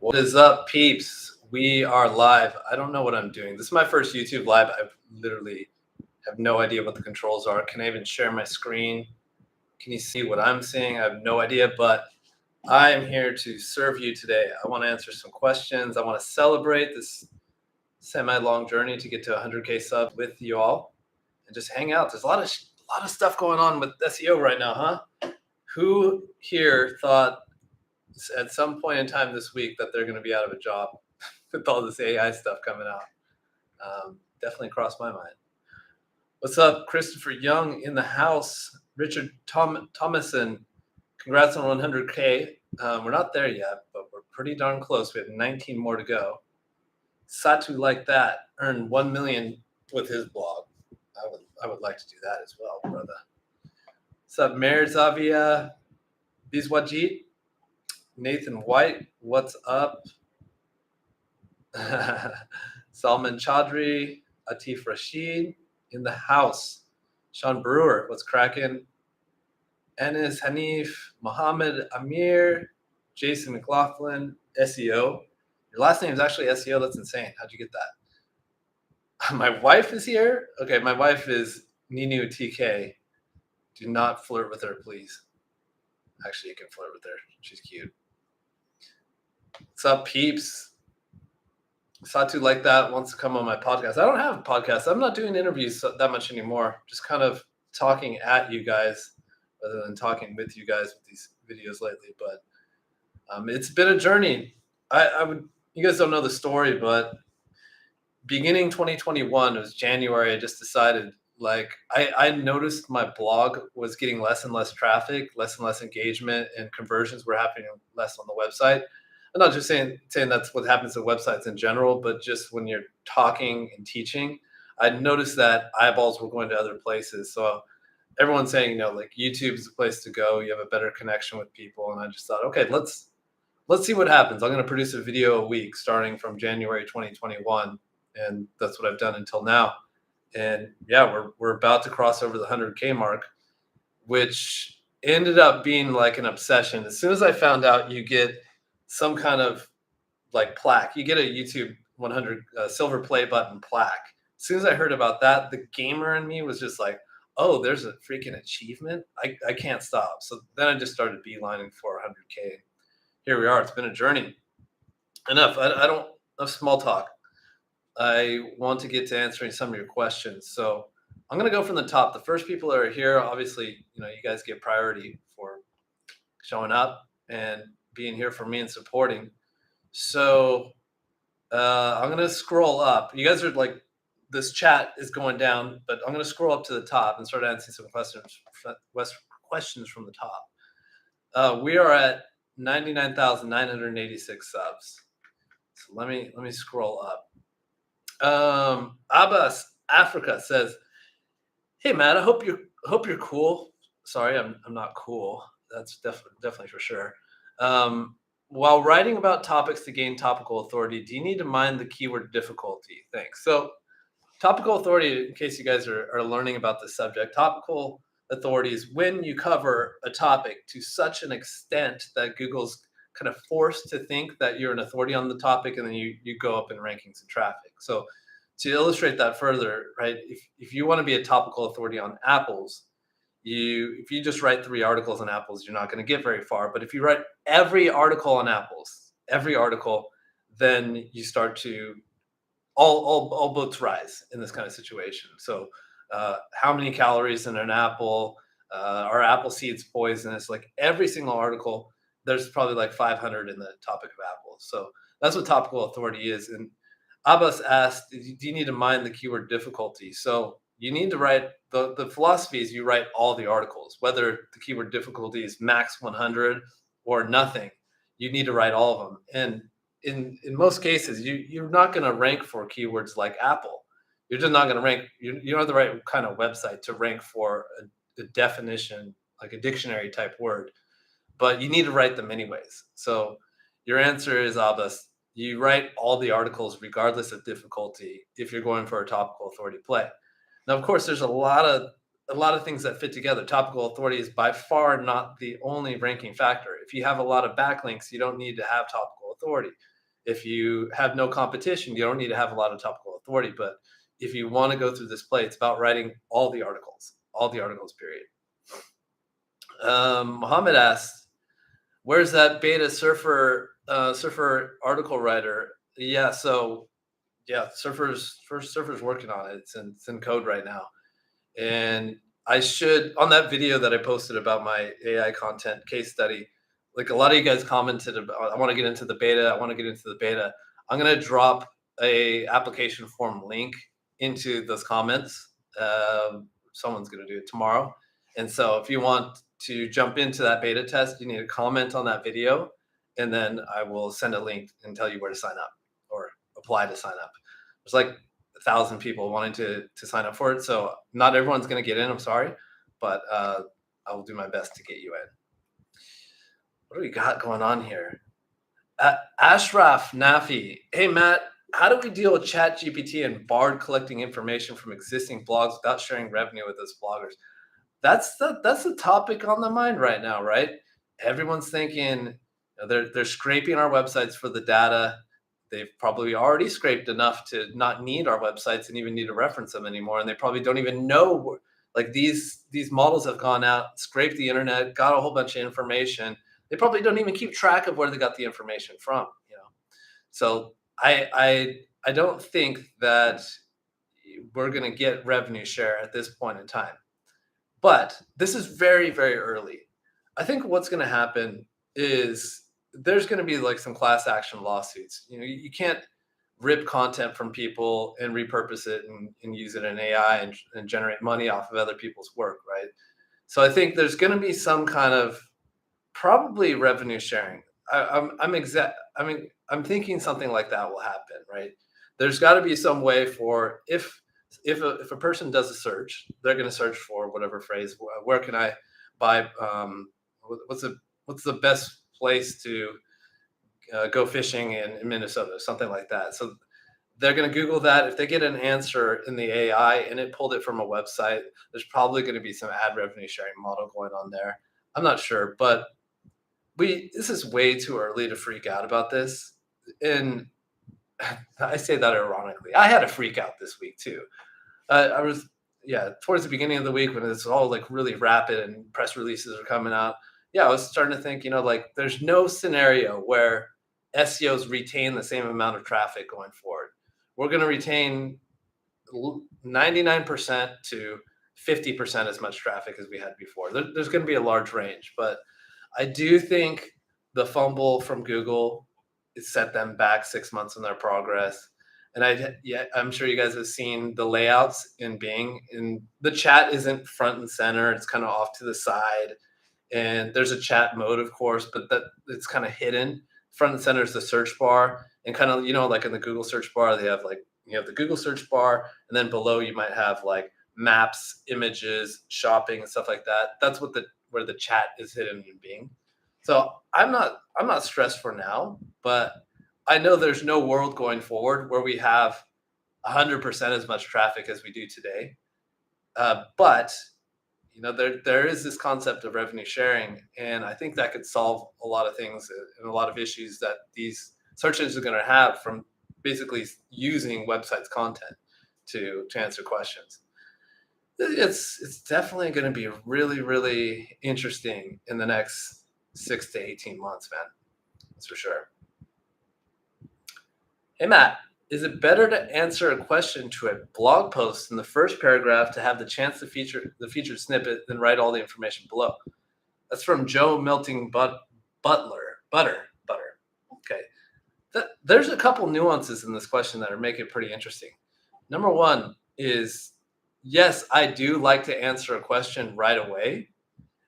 What is up, peeps? We are live. I don't know what I'm doing. This is my first YouTube live. I literally have no idea what the controls are. Can I even share my screen? Can you see what I'm seeing? I have no idea, but I am here to serve you today. I want to answer some questions. I want to celebrate this semi-long journey to get to 100K subs with you all and just hang out. There's a lot of stuff going on with SEO right now, huh? Who here thought at some point in time this week that they're going to be out of a job with all this AI stuff coming out? Definitely crossed my mind. What's up, Christopher Young in the house? Richard Thomason, congrats on 100K. We're not there yet, but we're pretty darn close. We have 19 more to go. Satu like that earned 1 million with his blog. I would like to do that as well, brother. What's up, Mayor Zavia Bizwajit? Nathan White, what's up? Salman Chaudhry, Atif Rashid in the house. Sean Brewer, what's cracking? Anis Hanif, Mohammed Amir, Jason McLaughlin, SEO. Your last name is actually SEO. That's insane. How'd you get that? My wife is here. Okay, my wife is Ninu TK. Do not flirt with her, please. Actually, you can flirt with her. She's cute. What's up, peeps? Satu like that wants to come on my podcast. I don't have a podcast. I'm not doing interviews that much anymore. Just kind of talking at you guys rather than talking with you guys with these videos lately. But it's been a journey. You guys don't know the story, but beginning 2021, it was January. I just decided, I noticed my blog was getting less and less traffic, less and less engagement, and conversions were happening less on the website. I'm not just saying that's what happens to websites in general, but just when you're talking and teaching, I noticed that eyeballs were going to other places. So everyone's saying, YouTube is the place to go. You have a better connection with people. And I just thought, okay, let's see what happens. I'm going to produce a video a week starting from January 2021. And that's what I've done until now. And yeah, we're about to cross over the 100K mark, which ended up being like an obsession. As soon as I found out you get some kind of plaque, you get a YouTube 100 silver play button plaque. As soon as I heard about that, the gamer in me was just like, oh, there's a freaking achievement. I can't stop. So then I just started beelining for 100K. Here we are. It's been a journey. Enough. I don't enough small talk. I want to get to answering some of your questions. So I'm going to go from the top. The first people that are here, obviously, you guys get priority for showing up and being here for me and supporting. So I'm going to scroll up. You guys are this chat is going down, but I'm going to scroll up to the top and start answering some questions from the top. We are at 99,986 subs. So let me scroll up. Abbas Africa says, "Hey Matt, I hope you're cool." Sorry, I'm not cool. That's definitely for sure. While writing about topics to gain topical authority, do you need to mind the keyword difficulty? Thanks. So topical authority, in case you guys are learning about this subject, topical authority is when you cover a topic to such an extent that Google's kind of forced to think that you're an authority on the topic, and then you go up in rankings and traffic. So to illustrate that further, right, if you want to be a topical authority on apples, if you just write 3 articles on apples, you're not going to get very far. But if you write every article on apples, then you start to all boats rise in this kind of situation. So how many calories in an apple? Are apple seeds poisonous? Like every single article, there's probably 500 in the topic of apples. So that's what topical authority is. And Abbas asked, do you need to mind the keyword difficulty? So you need to write, the philosophy is you write all the articles, whether the keyword difficulty is max 100 or nothing, you need to write all of them. And in most cases, you're not going to rank for keywords like Apple. You're just not going to rank. You don't have the right kind of website to rank for a definition, like a dictionary type word, but you need to write them anyways. So your answer is, Abbas, you write all the articles regardless of difficulty if you're going for a topical authority play. Now, of course, there's a lot of things that fit together. Topical authority is by far not the only ranking factor. If you have a lot of backlinks, you don't need to have topical authority. If you have no competition, you don't need to have a lot of topical authority. But if you want to go through this play, it's about writing all the articles, period. Mohammed asks, "Where's that beta surfer article writer?" Yeah, so yeah, surfers working on it. It's in code right now. And I should, on that video that I posted about my AI content case study, like a lot of you guys commented about, I want to get into the beta. I want to get into the beta. I'm gonna drop a application form link into those comments. Someone's gonna do it tomorrow, and so if you want to jump into that beta test, you need to comment on that video, and then I will send a link and tell you where to sign up or apply to sign up. There's like 1,000 people wanting to sign up for it, so not everyone's going to get in. I'm sorry, but I will do my best to get you in. What do we got going on here? Ashraf Nafi, hey Matt, how do we deal with Chat GPT and Bard collecting information from existing blogs without sharing revenue with us bloggers? That's the topic on the mind right now, right? Everyone's thinking, they're scraping our websites for the data. They've probably already scraped enough to not need our websites and even need to reference them anymore. And they probably don't even know, like these models have gone out, scraped the internet, got a whole bunch of information. They probably don't even keep track of where they got the information from. So I don't think that we're going to get revenue share at this point in time. But this is very, very early. I think what's going to happen is there's going to be like some class action lawsuits. You can't rip content from people and repurpose it and use it in AI and generate money off of other people's work, right? So I think there's going to be some kind of probably revenue sharing. I'm thinking something like that will happen, right? There's got to be some way for if a person does a search, they're going to search for whatever phrase. Where can I buy? What's the best place to go fishing in Minnesota? Something like that. So they're going to Google that. If they get an answer in the AI and it pulled it from a website, there's probably going to be some ad revenue sharing model going on there. I'm not sure, but this is way too early to freak out about this. And I say that ironically. I had a freak out this week too. I was, yeah, towards the beginning of the week when it's all like really rapid and press releases are coming out. Yeah, I was starting to think, like there's no scenario where SEOs retain the same amount of traffic going forward. We're going to retain 99% to 50% as much traffic as we had before. There's going to be a large range, but I do think the fumble from Google set them back 6 months in their progress. And I'm sure you guys have seen the layouts in Bing, and the chat isn't front and center. It's kind of off to the side. And there's a chat mode, of course, but it's kind of hidden. Front and center is the search bar. And kind of, like in the Google search bar, they have like, you have the Google search bar. And then below you might have like maps, images, shopping, and stuff like that. That's where the chat is hidden in Bing. So I'm not stressed for now, but I know there's no world going forward where we have 100% as much traffic as we do today. But there is this concept of revenue sharing, and I think that could solve a lot of things and a lot of issues that these search engines are going to have from basically using websites' content to answer questions. It's definitely going to be really, really interesting in the next 6 to 18 months, man. That's for sure. Hey, Matt, is it better to answer a question to a blog post in the first paragraph to have the chance to feature the featured snippet than write all the information below? That's from Joe Melting Butter. Okay. There's a couple nuances in this question that make it pretty interesting. Number one is, yes, I do like to answer a question right away.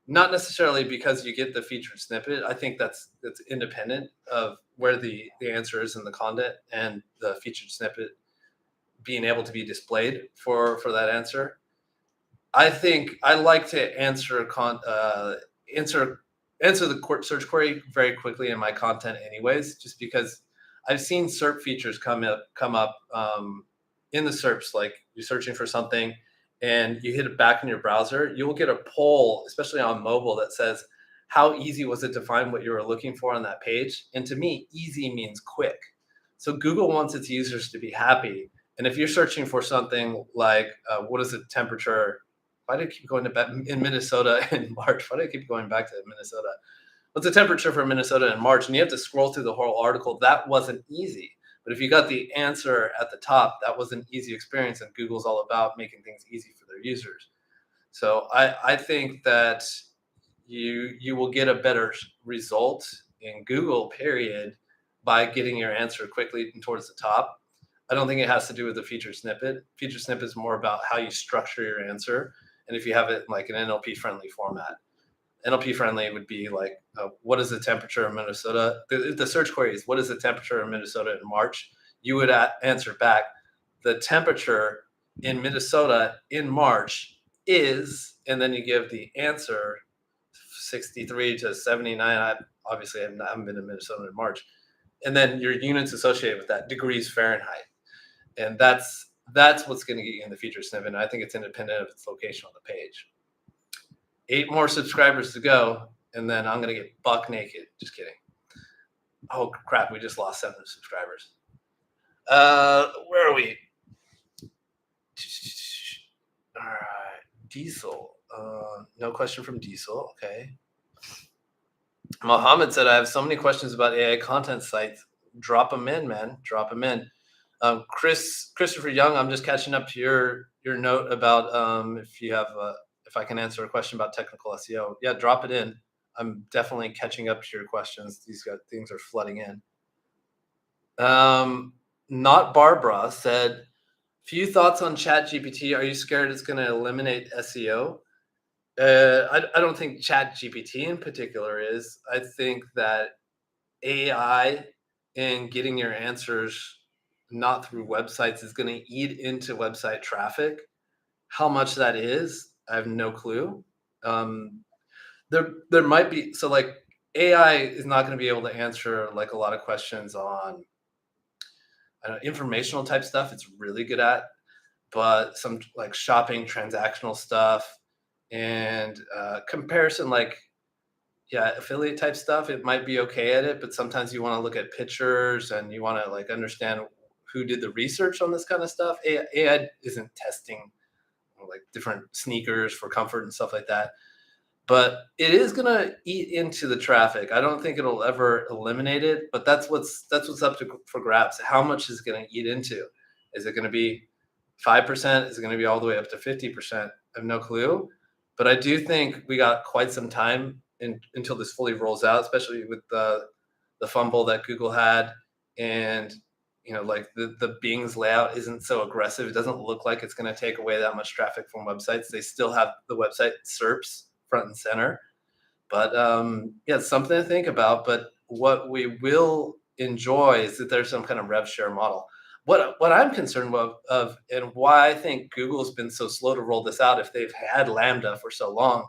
Not necessarily because you get the featured snippet. I think that's independent of where the answer is in the content and the featured snippet being able to be displayed for that answer. I think I like to answer the search query very quickly in my content, anyways, just because I've seen SERP features come up in the SERPs, like you're searching for something and you hit it back in your browser, you will get a poll, especially on mobile, that says, how easy was it to find what you were looking for on that page? And to me, easy means quick. So Google wants its users to be happy. And if you're searching for something like what is the temperature? Why do I keep going to in Minnesota in March? Why do I keep going back to Minnesota? What's the temperature for Minnesota in March? And you have to scroll through the whole article. That wasn't easy. But if you got the answer at the top, that was an easy experience. And Google's all about making things easy for their users. So I think that you will get a better result in Google, period, by getting your answer quickly and towards the top. I don't think it has to do with the feature snippet. Feature snippet is more about how you structure your answer, and if you have it in like an NLP friendly format. NLP friendly would be like, what is the temperature in Minnesota? The search query is, what is the temperature in Minnesota in March? You would answer back, the temperature in Minnesota in March is, and then you give the answer 63 to 79. Obviously, I haven't been to Minnesota in March. And then your units associated with that, degrees Fahrenheit. And that's what's going to get you in the feature snippet. And I think it's independent of its location on the page. 8 more subscribers to go, and then I'm going to get buck naked. Just kidding. Oh, crap. We just lost 7 subscribers. Where are we? All right. Diesel. No question from Diesel. Okay. Mohammed said, I have so many questions about AI content sites. Drop them in, man. Drop them in. Christopher Young, I'm just catching up to your note about if I can answer a question about technical SEO. Yeah, drop it in. I'm definitely catching up to your questions. These things are flooding in. Not Barbara said, few thoughts on ChatGPT. Are you scared it's going to eliminate SEO? I don't think ChatGPT in particular is. I think that AI and getting your answers not through websites is going to eat into website traffic. How much that is, I have no clue. There might be, so like AI is not going to be able to answer like a lot of questions on informational type stuff. It's really good at, but some like shopping transactional stuff and comparison, like affiliate type stuff, it might be okay at it, but sometimes you want to look at pictures and you want to like understand who did the research on this kind of stuff. AI isn't testing like different sneakers for comfort and stuff like that, but it is going to eat into the traffic. I don't think it'll ever eliminate it, but that's what's up for grabs. How much is it going to eat into? Is it going to be 5%? Is it going to be all the way up to 50%? I have no clue, but I do think we got quite some time until this fully rolls out, especially with the fumble that Google had, and like the Bing's layout isn't so aggressive. It doesn't look like it's going to take away that much traffic from websites. They still have the website SERPs front and center, but it's something to think about. But what we will enjoy is that there's some kind of rev share model. What I'm concerned of and why I think Google's been so slow to roll this out, if they've had Lambda for so long,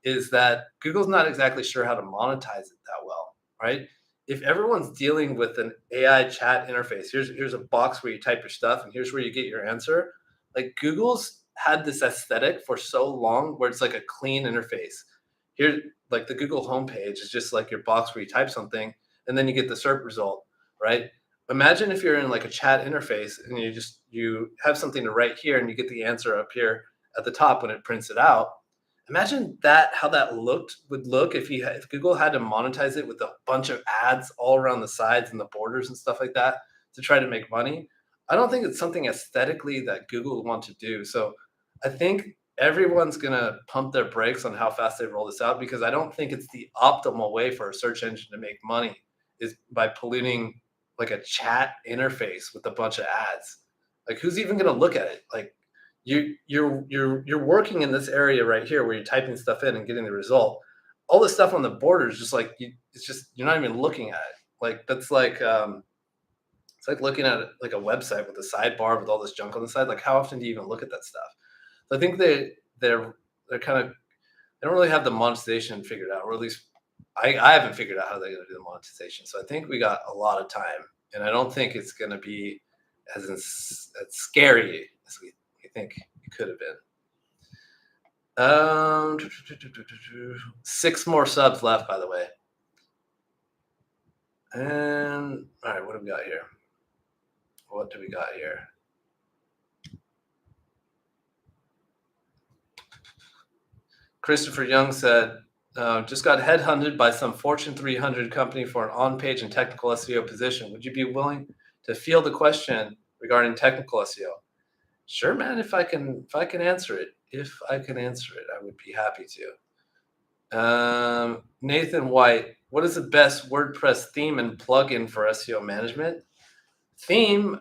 is that Google's not exactly sure how to monetize it that well, right? If everyone's dealing with an AI chat interface, here's a box where you type your stuff and here's where you get your answer. Like Google's had this aesthetic for so long where it's like a clean interface. Here, like the Google homepage is just like your box where you type something and then you get the SERP result, right? Imagine if you're in like a chat interface and you have something to write here and you get the answer up here at the top when it prints it out. Imagine how that would look if Google had to monetize it with a bunch of ads all around the sides and the borders and stuff like that to try to make money. I don't think it's something aesthetically that Google would want to do. So I think everyone's going to pump their brakes on how fast they roll this out, because I don't think it's the optimal way for a search engine to make money is by polluting like a chat interface with a bunch of ads. Like who's even going to look at it? Like you're working in this area right here where you're typing stuff in and getting the result. All the stuff on the border is just like it's just you're not even looking at it. Like that's like it's like looking at like a website with a sidebar with all this junk on the side. Like how often do you even look at that stuff? So I think they're kind of, they don't really have the monetization figured out, or at least I haven't figured out how they're going to do the monetization. So I think we got a lot of time, and I don't think it's going to be as scary as we think it could have been. 6 more subs left, by the way. And all right, what have we got here? What do we got here? Christopher Young said, just got headhunted by some Fortune 300 company for an on-page and technical SEO position. Would you be willing to field a question regarding technical SEO? Sure, man. If I can answer it, I would be happy to. Nathan White, what is the best WordPress theme and plugin for SEO management? Theme,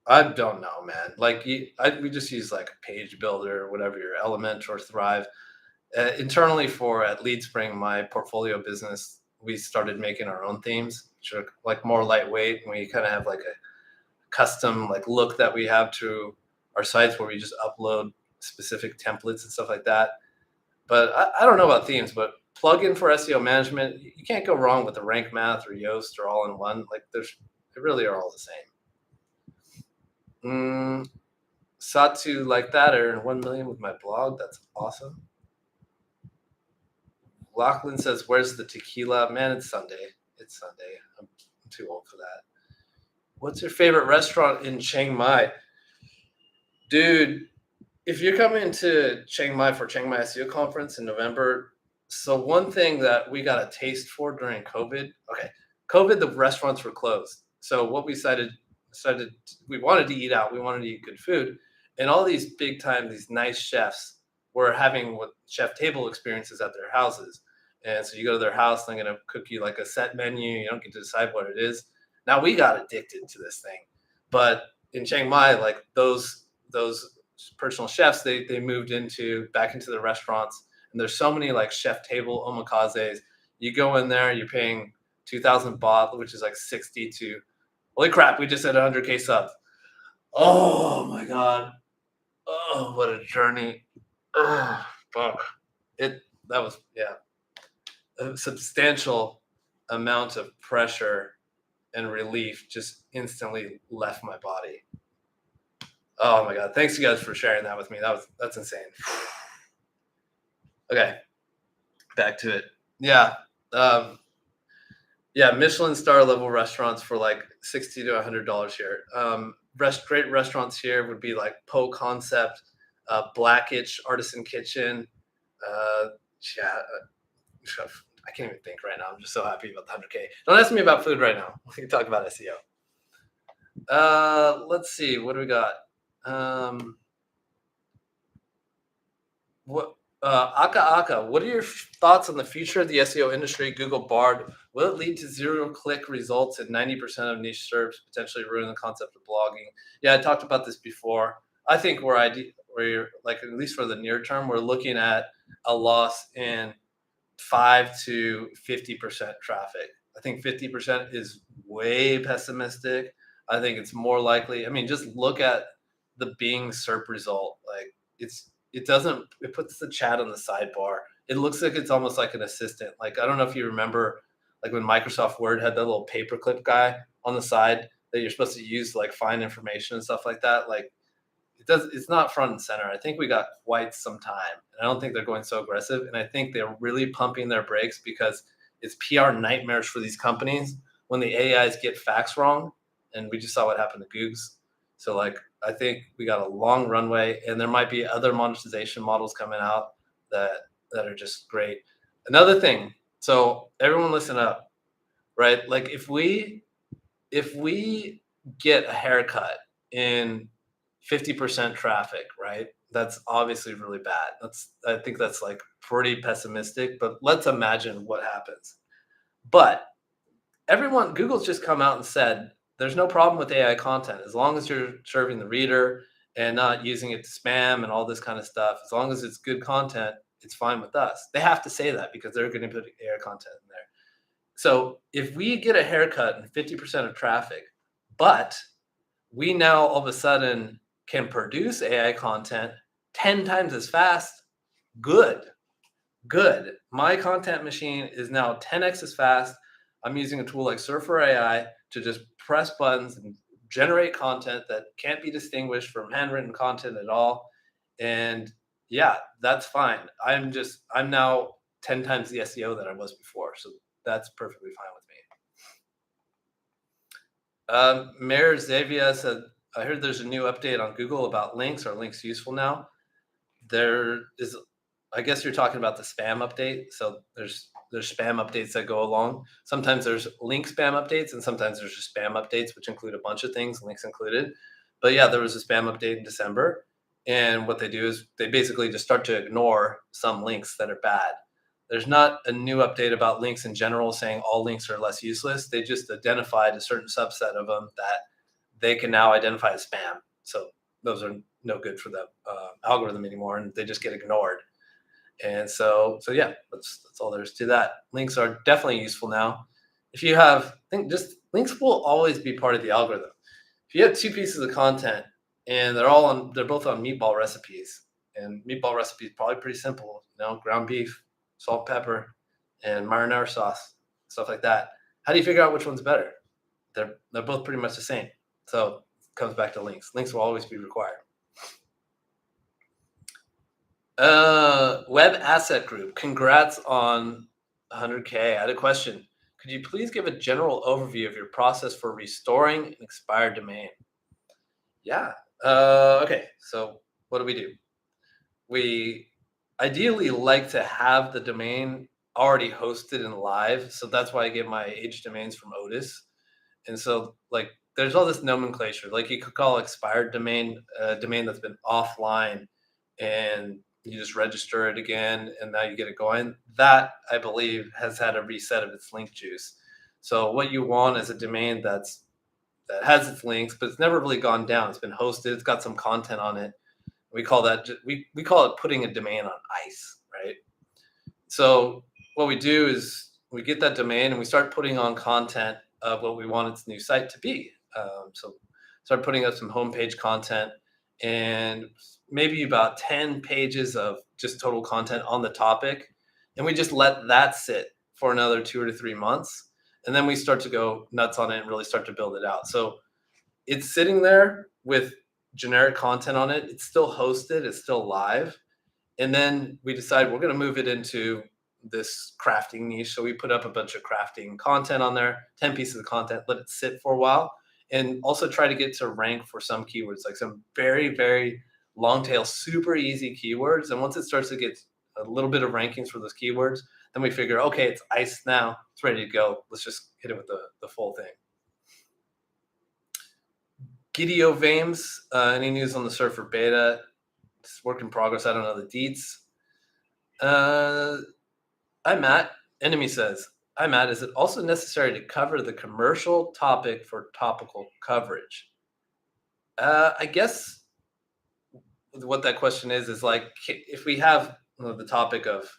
I don't know, man. Like we just use like a page builder, whatever your Element or Thrive. Internally for at LeadSpring, my portfolio business, we started making our own themes, which are like more lightweight, and we kind of have like a custom like look that we have to our sites where we just upload specific templates and stuff like that. But I don't know about themes, but plugin for SEO management, you can't go wrong with the Rank Math or Yoast or all in one. Like they really are all the same. Satu like that, Aaron, 1 million with my blog. That's awesome. Lachlan says, where's the tequila? Man, it's Sunday. I'm too old for that. What's your favorite restaurant in Chiang Mai? Dude, if you're coming to Chiang Mai for Chiang Mai SEO conference in November, so one thing that we got a taste for during COVID, the restaurants were closed. So what we decided, we wanted to eat out, we wanted to eat good food, and all these big time, these nice chefs were having what chef table experiences at their houses. And so you go to their house, they're gonna cook you like a set menu, you don't get to decide what it is. Now we got addicted to this thing. But in Chiang Mai, like those personal chefs, they moved back into the restaurants, and there's so many like chef table omakazes. You go in there, you're paying 2,000 baht, which is like 60 to, holy crap, we just had 100K subs. Oh my god. Oh, what a journey. Oh, fuck. That was, yeah, a substantial amount of pressure and relief just instantly left my body. Oh my god! Thanks you guys for sharing that with me. That's insane. Okay, back to it. Yeah, Michelin star level restaurants for like $60 to $100 here. Great restaurants here would be like Po Concept, Blackitch Artisan Kitchen. I can't even think right now. I'm just so happy about the 100K. Don't ask me about food right now. We can talk about SEO. Let's see. What do we got? Aka, what are your thoughts on the future of the SEO industry? Google Bard, will it lead to zero-click results in 90% of niche SERPs, potentially ruin the concept of blogging? Yeah, I talked about this before. I think we're like, at least for the near term, we're looking at a loss in 5 to 50% traffic. I think 50% is way pessimistic. I think it's more likely. I mean, just look at the Bing SERP result. Like it puts the chat on the sidebar. It looks like it's almost like an assistant. Like, I don't know if you remember, like when Microsoft Word had that little paperclip guy on the side that you're supposed to use to like find information and stuff like that. Like it's not front and center. I think we got quite some time. And I don't think they're going so aggressive. And I think they're really pumping their brakes because it's PR nightmares for these companies when the AIs get facts wrong. And we just saw what happened to Googs. So like, I think we got a long runway, and there might be other monetization models coming out that are just great. Another thing, so everyone listen up, right? Like if we get a haircut in 50% traffic, right? That's obviously really bad. I think that's like pretty pessimistic, but let's imagine what happens. But Google's just come out and said, there's no problem with AI content as long as you're serving the reader and not using it to spam and all this kind of stuff. As long as it's good content, it's fine with us. They have to say that because they're going to put AI content in there. So if we get a haircut in 50% of traffic, but we now all of a sudden can produce AI content 10 times as fast, good. My content machine is now 10x as fast. I'm using a tool like Surfer AI to just press buttons and generate content that can't be distinguished from handwritten content at all. And yeah, that's fine. I'm now 10 times the SEO that I was before. So that's perfectly fine with Mayor Zavia said, I heard there's a new update on Google about links. Are links useful now? There is, I guess you're talking about the spam update. So there's spam updates that go along. Sometimes there's link spam updates, and sometimes there's just spam updates, which include a bunch of things, links included. But yeah, there was a spam update in December, and what they do is they basically just start to ignore some links that are bad. There's not a new update about links in general saying all links are less useless. They just identified a certain subset of them that they can now identify as spam. So those are no good for the algorithm anymore, and they just get ignored. And so yeah, that's all there is to that. Links are definitely useful now. If you have, I think just links will always be part of the algorithm. If you have two pieces of content and they're both on meatball recipes, and meatball recipe is probably pretty simple, ground beef, salt, pepper, and marinara sauce, stuff like that. How do you figure out which one's better? They're both pretty much the same. So it comes back to links. Links will always be required. Web Asset Group, congrats on 100K. I had a question. Could you please give a general overview of your process for restoring an expired domain? Yeah. Okay. So what do? We ideally like to have the domain already hosted and live. So that's why I get my age domains from Otis. And so like there's all this nomenclature. Like you could call expired domain a domain that's been offline, and you just register it again and now you get it going. That I believe has had a reset of its link juice. So what you want is a domain that has its links, but it's never really gone down. It's been hosted, it's got some content on it. We call that we call it putting a domain on ice, right? So what we do is we get that domain and we start putting on content of what we want its new site to be. So start putting up some homepage content and maybe about 10 pages of just total content on the topic. And we just let that sit for another 2 to 3 months. And then we start to go nuts on it and really start to build it out. So it's sitting there with generic content on it. It's still hosted, it's still live. And then we decide we're going to move it into this crafting niche. So we put up a bunch of crafting content on there, 10 pieces of content, let it sit for a while, and also try to get to rank for some keywords, like some very, very long tail, super easy keywords. And once it starts to get a little bit of rankings for those keywords, then we figure, okay, it's iced now. It's ready to go. Let's just hit it with the full thing. Gideo Vames, any news on the Surfer beta? It's work in progress. I don't know the deets. Hi, Matt. Enemy says, hi, Matt. Is it also necessary to cover the commercial topic for topical coverage? I guess what that question is like if we have the topic of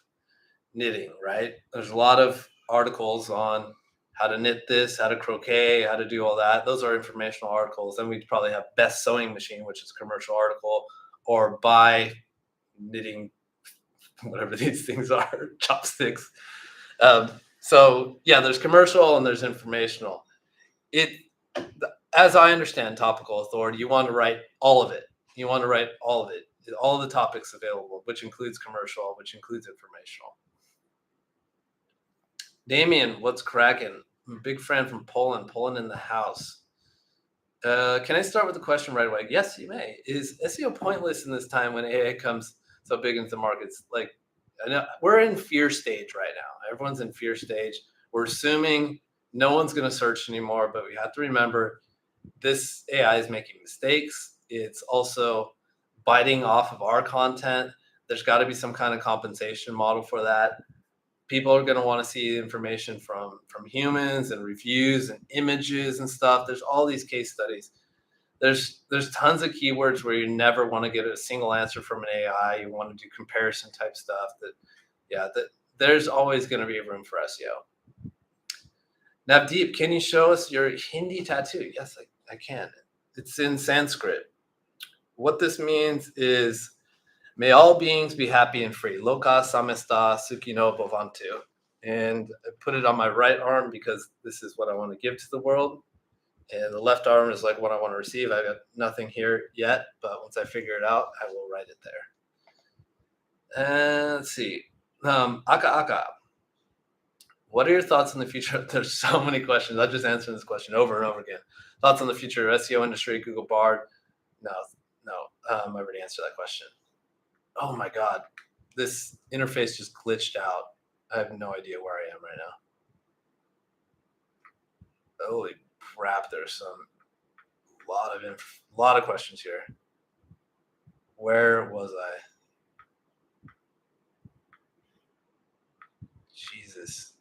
knitting, right? There's a lot of articles on how to knit this, how to croquet, how to do all that. Those are informational articles. Then we'd probably have best sewing machine, which is a commercial article, or buy knitting, whatever these things are, chopsticks. So yeah, there's commercial and there's informational. As I understand topical authority, you want to write all of it. You want to write all of it, all the topics available, which includes commercial, which includes informational. Damien, what's cracking? I'm a big friend from Poland. Poland in the house. Can I start with the question right away? Yes, you may. Is SEO pointless in this time when AI comes so big into the markets? Like, I know we're in fear stage right now. Everyone's in fear stage. We're assuming no one's going to search anymore, but we have to remember this AI is making mistakes. It's also biting off of our content. There's got to be some kind of compensation model for that. People are going to want to see information from humans and reviews and images and stuff. There's all these case studies. There's tons of keywords where you never want to get a single answer from an AI. You want to do comparison type stuff. That there's always going to be room for SEO. Navdeep, can you show us your Hindi tattoo? Yes, I can. It's in Sanskrit. What this means is, may all beings be happy and free. Loka samasta sukhino bhavantu. And I put it on my right arm because this is what I want to give to the world. And the left arm is like what I want to receive. I got nothing here yet, but once I figure it out, I will write it there. And let's see. Aka aka. What are your thoughts on the future? There's so many questions. I'm just answering this question over and over again. Thoughts on the future of SEO industry, Google Bard? No, no. I already answered that question. Oh my God. This interface just glitched out. I have no idea where I am right now. Holy crap, there's some lot of questions here. Where was I? Jesus.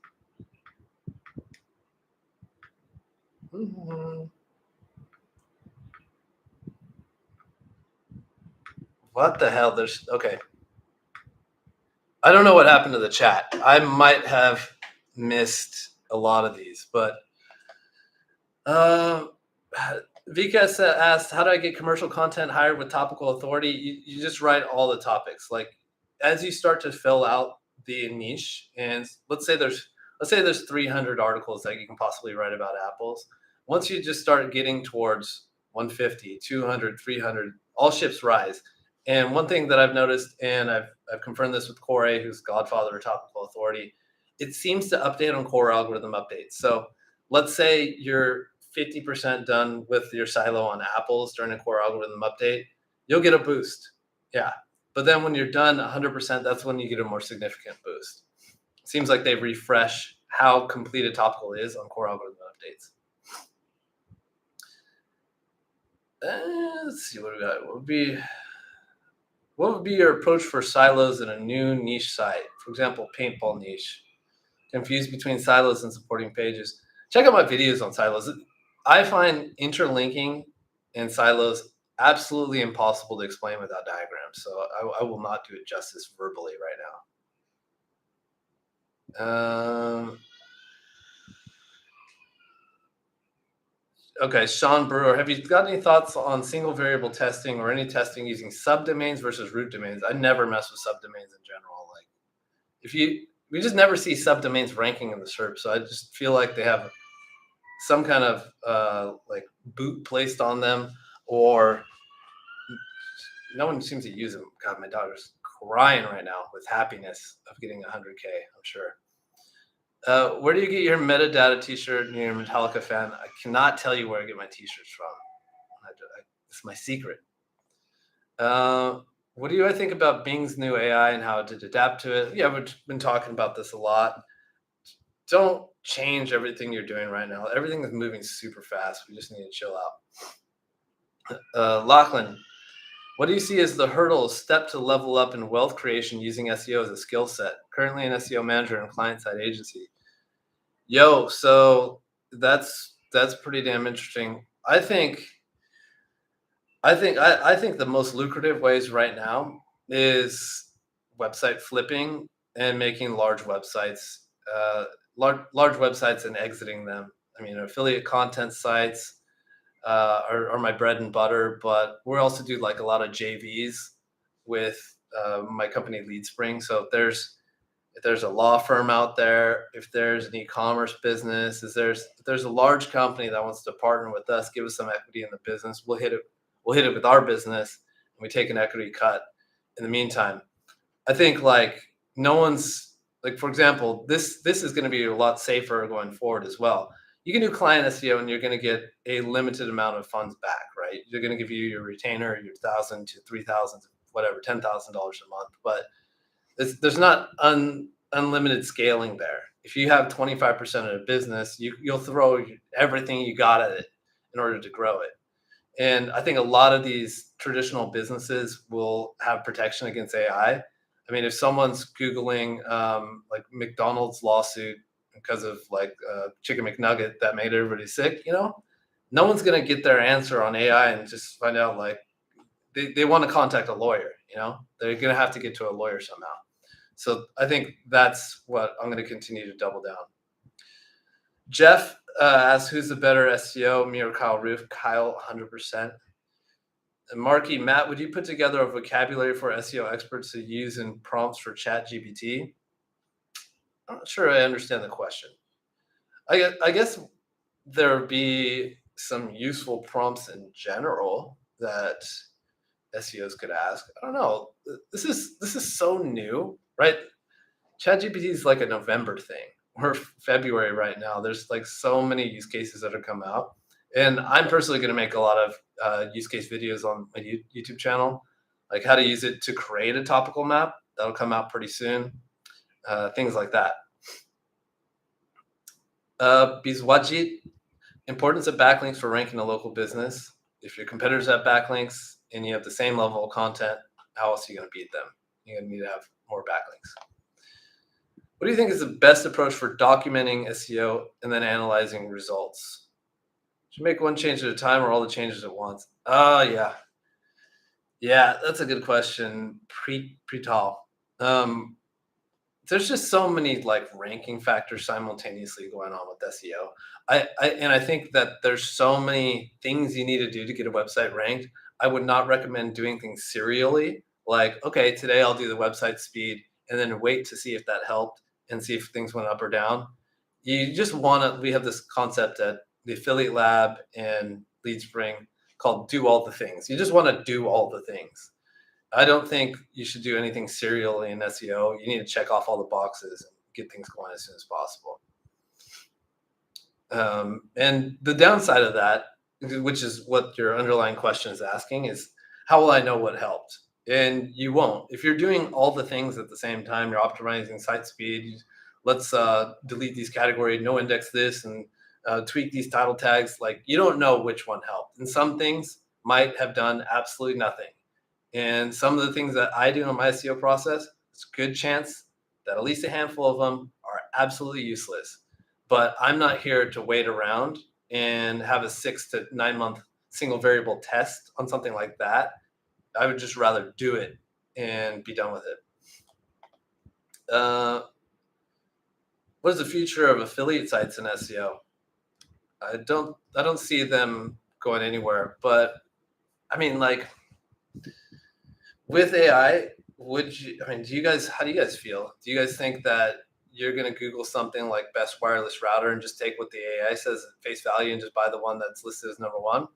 What the hell? There's okay. I don't know what happened to the chat. I might have missed a lot of these, but Vika asked, how do I get commercial content hired with topical authority? You just write all the topics. Like as you start to fill out the niche, and let's say there's 300 articles that you can possibly write about apples. Once you just start getting towards 150, 200, 300, all ships rise. And one thing that I've noticed, and I've confirmed this with Corey, who's godfather of topical authority, it seems to update on core algorithm updates. So let's say you're 50% done with your silo on apples during a core algorithm update, you'll get a boost. Yeah. But then when you're done 100%, that's when you get a more significant boost. It seems like they refresh how complete a topical is on core algorithm updates. Let's see what we got. What would be your approach for silos in a new niche site? For example, paintball niche. Confused between silos and supporting pages. Check out my videos on silos. I find interlinking and silos absolutely impossible to explain without diagrams. So I will not do it justice verbally right now. Okay, Sean Brewer, have you got any thoughts on single variable testing or any testing using subdomains versus root domains? I never mess with subdomains in general. Like we just never see subdomains ranking in the SERP. So I just feel like they have some kind of like boot placed on them, or no one seems to use them. God, my daughter's crying right now with happiness of getting 100K, I'm sure. Where do you get your metadata t-shirt and your Metallica fan? I cannot tell you where I get my t-shirts from. It's my secret. What do I think about Bing's new AI and how to adapt to it? Yeah, we've been talking about this a lot. Don't change everything you're doing right now. Everything is moving super fast. We just need to chill out. Lachlan, what do you see as the hurdle step to level up in wealth creation using SEO as a skill set? Currently an SEO manager and client-side agency. Yo, so that's pretty damn interesting. I think the most lucrative ways right now is website flipping and making large websites, large websites and exiting them. I mean, affiliate content sites are my bread and butter, but we also do like a lot of JVs with my company LeadSpring. So if there's a law firm out there, if there's an e-commerce business, if there's a large company that wants to partner with us, give us some equity in the business, we'll hit it with our business and we take an equity cut. In the meantime, I think like no one's like, for example, this is going to be a lot safer going forward as well. You can do client SEO and you're going to get a limited amount of funds back, right? They're going to give you your retainer, your $1,000 to $3,000, whatever, $10,000 a month, but there's not unlimited scaling there. If you have 25% of the business, you'll throw everything you got at it in order to grow it. And I think a lot of these traditional businesses will have protection against AI. I mean, if someone's Googling like McDonald's lawsuit because of like chicken McNugget that made everybody sick, no one's going to get their answer on AI and just find out like they want to contact a lawyer, they're going to have to get to a lawyer somehow. So I think that's what I'm going to continue to double down. Jeff asks, who's the better SEO, me or Kyle Roof? Kyle, 100%. And Marky, Matt, would you put together a vocabulary for SEO experts to use in prompts for ChatGPT? I'm not sure I understand the question. I guess there would be some useful prompts in general that SEOs could ask. I don't know. This is so new, right? ChatGPT is like a November thing. we're February right now. There's like so many use cases that have come out, and I'm personally going to make a lot of use case videos on my YouTube channel, like how to use it to create a topical map. That'll come out pretty soon. Things like that. Bizwajit, importance of backlinks for ranking a local business. If your competitors have backlinks and you have the same level of content, how else are you going to beat them? You're going to need to have more backlinks. What do you think is the best approach for documenting SEO and then analyzing results? Should you make one change at a time or all the changes at once? Oh, yeah. Yeah, that's a good question. Pretal. Um, there's just so many like ranking factors simultaneously going on with SEO. I think that there's so many things you need to do to get a website ranked. I would not recommend doing things serially. Like, okay, today I'll do the website speed and then wait to see if that helped and see if things went up or down. You just want to. We have this concept at the Affiliate Lab and LeadSpring called "Do all the things." You just want to do all the things. I don't think you should do anything serially in SEO. You need to check off all the boxes and get things going as soon as possible. And the downside of that, which is what your underlying question is asking, is how will I know what helped? And you won't. If you're doing all the things at the same time, you're optimizing site speed. Let's delete these categories, no index this, and tweak these title tags. Like you don't know which one helped. And some things might have done absolutely nothing. And some of the things that I do in my SEO process, it's a good chance that at least a handful of them are absolutely useless. But I'm not here to wait around and have a 6 to 9 month single variable test on something like that. I would just rather do it and be done with it. What is the future of affiliate sites in SEO? I don't see them going anywhere. But I mean, like with AI, would you? I mean, how do you guys feel? Do you guys think that you're going to Google something like best wireless router and just take what the AI says at face value and just buy the one that's listed as number one?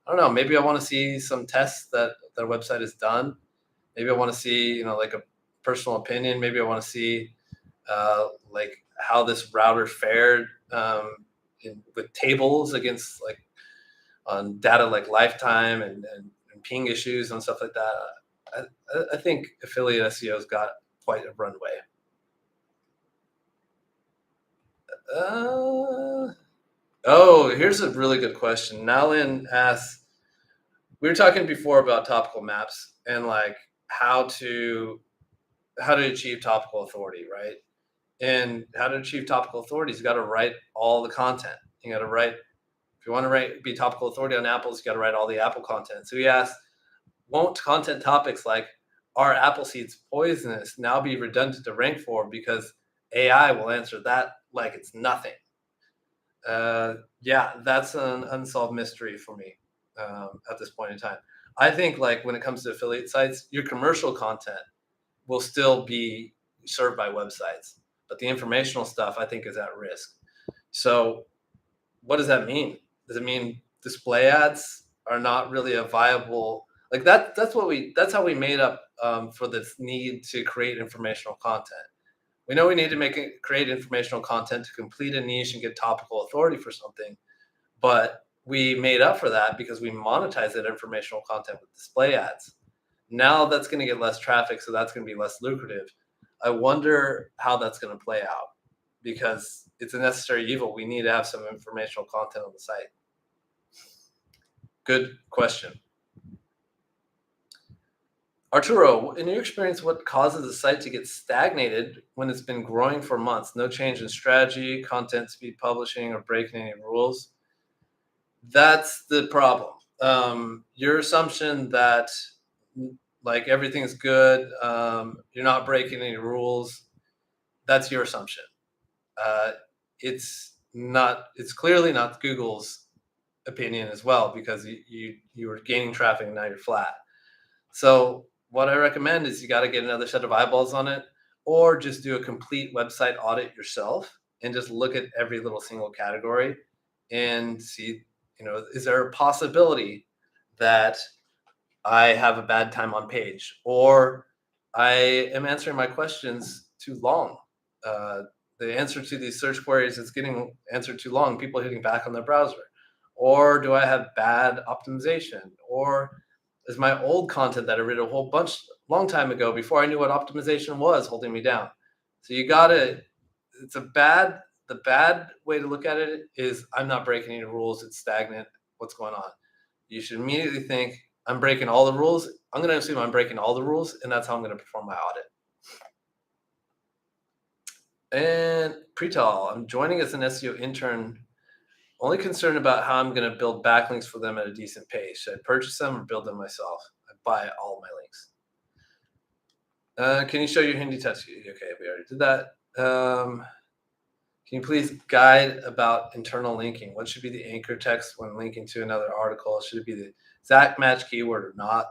I don't know. Maybe I want to see some tests that their website has done. Maybe I want to see, like a personal opinion. Maybe I want to see, like how this router fared with tables against like on data like lifetime and ping issues and stuff like that. I think affiliate SEO's got quite a runway. Here's a really good question. Nalin asks, we were talking before about topical maps and like how to achieve topical authority, right? And how to achieve topical authority is you got to write all the content. You got to write, if you want to be topical authority on apples, you got to write all the Apple content. So he asked, won't content topics like are apple seeds poisonous now be redundant to rank for because AI will answer that like it's nothing? Yeah, that's an unsolved mystery for me at this point in time. I think like when it comes to affiliate sites, your commercial content will still be served by websites, but the informational stuff I think is at risk. So what does that mean? Does it mean display ads are not really a viable like that? That's how we made up for this need to create informational content. We know we need to create informational content to complete a niche and get topical authority for something, but we made up for that because we monetize that informational content with display ads. Now that's going to get less traffic, so that's going to be less lucrative. I wonder how that's going to play out because it's a necessary evil. We need to have some informational content on the site. Good question. Arturo, in your experience, what causes a site to get stagnated when it's been growing for months? No change in strategy, content speed publishing, or breaking any rules? That's the problem. Your assumption that like everything's good, you're not breaking any rules, that's your assumption. It's not. It's clearly not Google's opinion as well because you were gaining traffic and now you're flat. So what I recommend is you got to get another set of eyeballs on it, or just do a complete website audit yourself and just look at every little single category and see, is there a possibility that I have a bad time on page or I am answering my questions too long? the answer to these search queries is getting answered too long, people hitting back on their browser? Or do I have bad optimization? Or is my old content that I read a whole bunch long time ago before I knew what optimization was holding me down? So you gotta, it's a bad, the bad way to look at it is I'm not breaking any rules, it's stagnant, what's going on? You should immediately think, I'm breaking all the rules. I'm gonna assume I'm breaking all the rules, and that's how I'm gonna perform my audit. And Pretal, I'm joining as an SEO intern, only concerned about how I'm going to build backlinks for them at a decent pace. Should I purchase them or build them myself? I buy all my links. Can you show your Hindi test? Okay, we already did that. Can you please guide about internal linking? What should be the anchor text when linking to another article? Should it be the exact match keyword or not?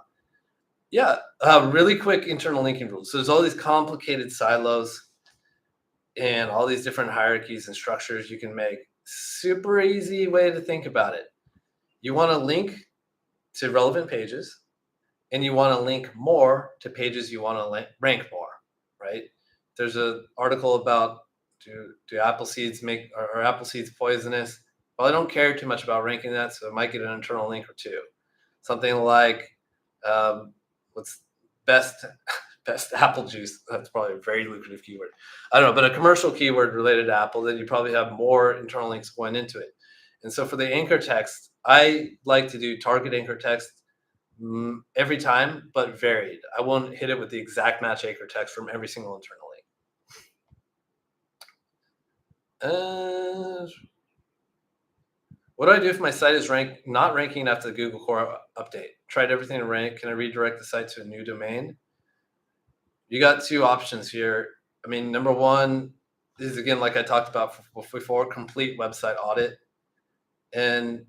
Yeah, really quick internal linking rules. So there's all these complicated silos and all these different hierarchies and structures you can make. Super easy way to think about it. You want to link to relevant pages, and you want to link more to pages you want to rank more, right? There's an article about do apple seeds make or apple seeds poisonous? Well, I don't care too much about ranking that, so it might get an internal link or two. Something like what's best best apple juice. That's probably a very lucrative keyword. I don't know, but a commercial keyword related to Apple, then you probably have more internal links going into it. And so for the anchor text, I like to do target anchor text every time, but varied. I won't hit it with the exact match anchor text from every single internal link. What do I do if my site is not ranking after the Google Core update? Tried everything to rank. Can I redirect the site to a new domain? You got two options here. I mean, number one is, again, like I talked about before, complete website audit. And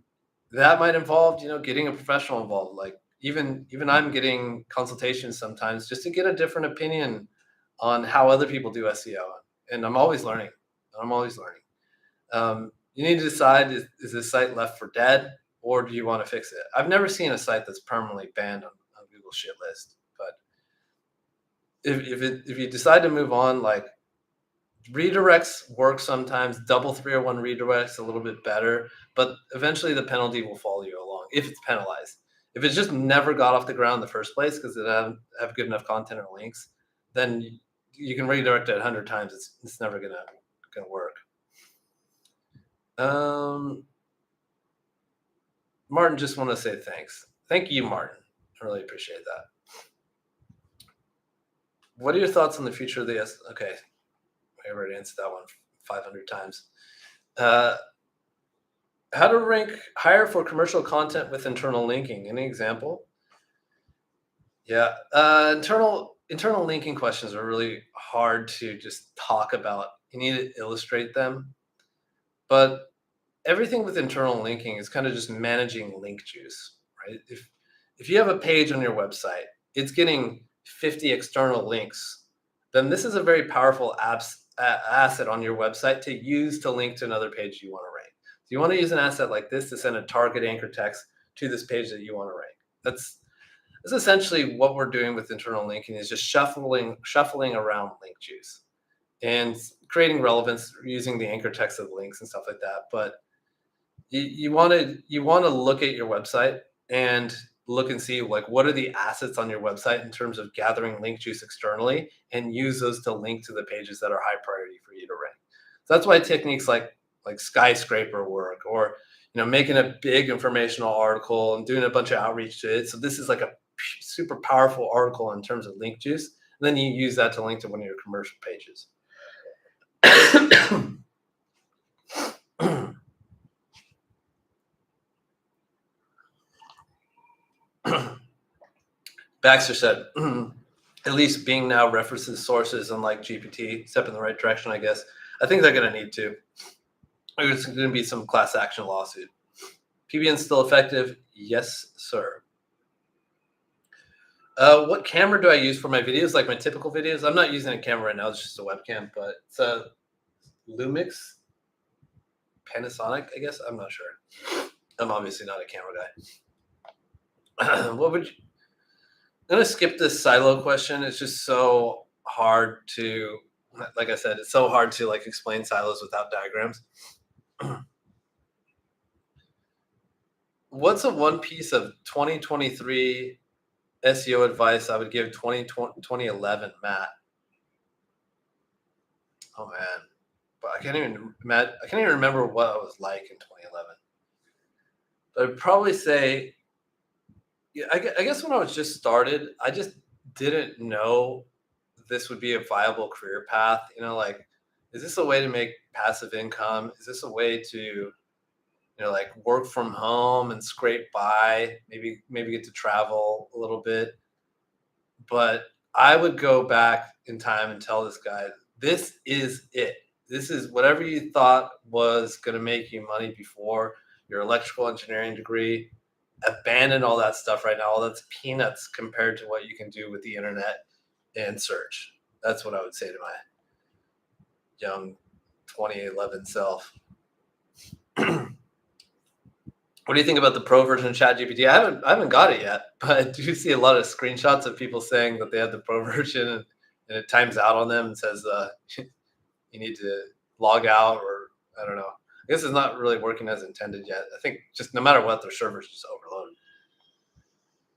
that might involve, getting a professional involved. Like even I'm getting consultations sometimes just to get a different opinion on how other people do SEO. And I'm always learning. You need to decide, is this site left for dead, or do you want to fix it? I've never seen a site that's permanently banned on Google's shit list. But if you decide to move on, like, redirects work sometimes. Double 301 redirects a little bit better, but eventually the penalty will follow you along if it's penalized. If it's just never got off the ground in the first place because it doesn't have good enough content or links, then you can redirect it 100 times. It's never gonna work. Martin, just want to say thanks. Thank you, Martin. I really appreciate that. What are your thoughts on the future of the Okay, I already answered that one 500 times. How to rank higher for commercial content with internal linking? Any example? Yeah, internal linking questions are really hard to just talk about. You need to illustrate them, but everything with internal linking is kind of just managing link juice, right? If you have a page on your website, it's getting 50 external links, then this is a very powerful asset on your website to use to link to another page you want to rank. So you want to use an asset like this to send a target anchor text to this page that you want to rank. That's essentially what we're doing with internal linking, is just shuffling around link juice and creating relevance using the anchor text of the links and stuff like that. But you want to look at your website and look and see, like, what are the assets on your website in terms of gathering link juice externally, and use those to link to the pages that are high priority for you to rank. So that's why techniques like skyscraper work, or making a big informational article and doing a bunch of outreach to it. So this is like a super powerful article in terms of link juice, and then you use that to link to one of your commercial pages. Baxter said, at least Bing now references sources, unlike GPT. Step in the right direction, I guess. I think they're going to need to. There's going to be some class action lawsuit. PBN still effective? Yes, sir. What camera do I use for my videos? Like my typical videos? I'm not using a camera right now. It's just a webcam, but it's a Lumix Panasonic, I guess. I'm not sure. I'm obviously not a camera guy. What would you... I'm going to skip this silo question. It's just so hard to Like I said, it's so hard to like explain silos without diagrams. What's a one piece of 2023 SEO advice I would give 2011 Matt? Oh man, but I can't even remember what I was like in 2011. But I'd probably say, yeah, I guess when I was just started, I just didn't know this would be a viable career path. You know, like, is this a way to make passive income? Is this a way to, like work from home and scrape by? Maybe get to travel a little bit. But I would go back in time and tell this guy, this is it. This is whatever you thought was going to make you money before your electrical engineering degree. Abandon all that stuff right now. All that's peanuts compared to what you can do with the internet and search. That's what I would say to my young 2011 self. What do you think about the pro version of ChatGPT? I haven't got it yet, but I do see a lot of screenshots of people saying that they have the pro version, and it times out on them and says you need to log out, or I don't know. I guess it's not really working as intended yet. I think just no matter what, their server's just overloaded.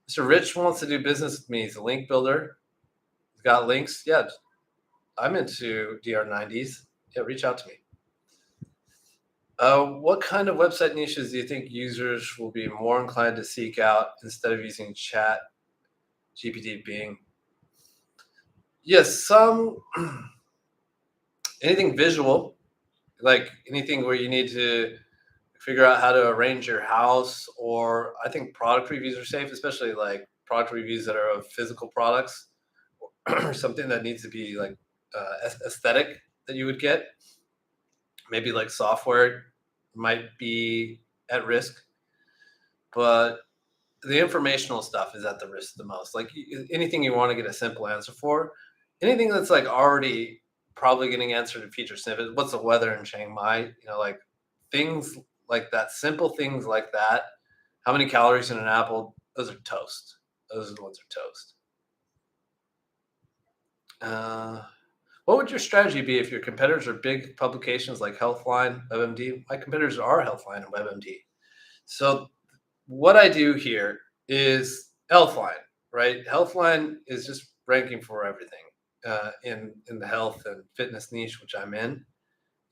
Mr. Rich wants to do business with me. He's a link builder. He's got links. Yeah, I'm into DR90s. Yeah, reach out to me. What kind of website niches do you think users will be more inclined to seek out instead of using Chat GPT Bing? Yes, some anything visual, like anything where you need to figure out how to arrange your house, or I think product reviews are safe, especially like product reviews that are of physical products or something that needs to be like aesthetic that you would get. Maybe like software might be at risk, but the informational stuff is at the risk the most. Like anything you want to get a simple answer for, anything that's like already probably getting answered in feature snippets. What's the weather in Chiang Mai? Like things like that, simple things like that. How many calories in an apple? Those are toast. Those are the ones that are toast. Uh, what would your strategy be if your competitors are big publications like Healthline, WebMD? My competitors are Healthline and WebMD. So what I do here is Healthline, right? Healthline is just ranking for everything in the health and fitness niche, which I'm in.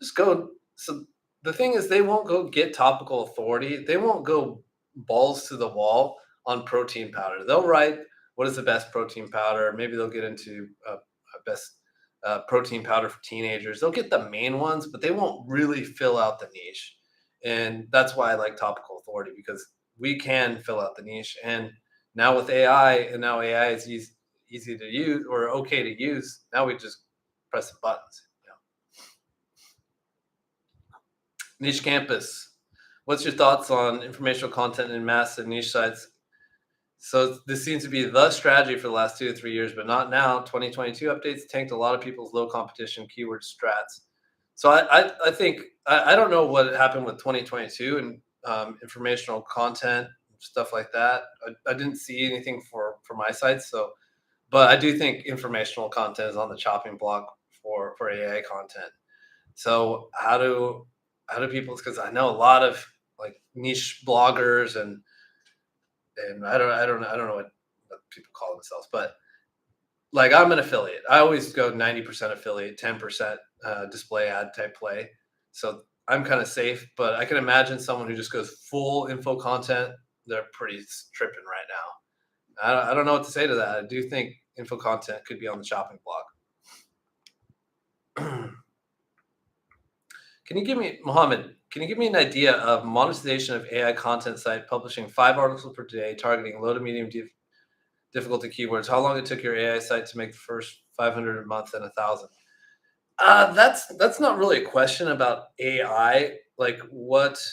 Just go. So the thing is, they won't go get topical authority. They won't go balls to the wall on protein powder. They'll write what is the best protein powder. Maybe they'll get into best protein powder for teenagers. They'll get the main ones, but they won't really fill out the niche. And that's why I like topical authority, because we can fill out the niche. And now with AI, and now AI is easy to use or okay to use. Now we just press the buttons. Niche campus. What's your thoughts on informational content in massive niche sites? So this seems to be the strategy for the last 2 to 3 years, but not now. 2022 updates tanked a lot of people's low competition keyword strats. So I think I don't know what happened with 2022 and informational content stuff like that. I didn't see anything for my sites. So, but I do think informational content is on the chopping block for AI content. So how do people? Because I know a lot of like niche bloggers and I don't know what people call themselves, but like I'm an affiliate. I always go 90% affiliate, 10% display ad type play. So I'm kind of safe, but I can imagine someone who just goes full info content. They're pretty tripping right now. I don't know what to say to that. I do think info content could be on the chopping block. Can you give me, Mohammed, can you give me an idea of monetization of AI content site publishing 5 articles per day, targeting low to medium difficulty keywords? How long it took your AI site to make the first 500 a month and 1,000? That's not really a question about AI, like what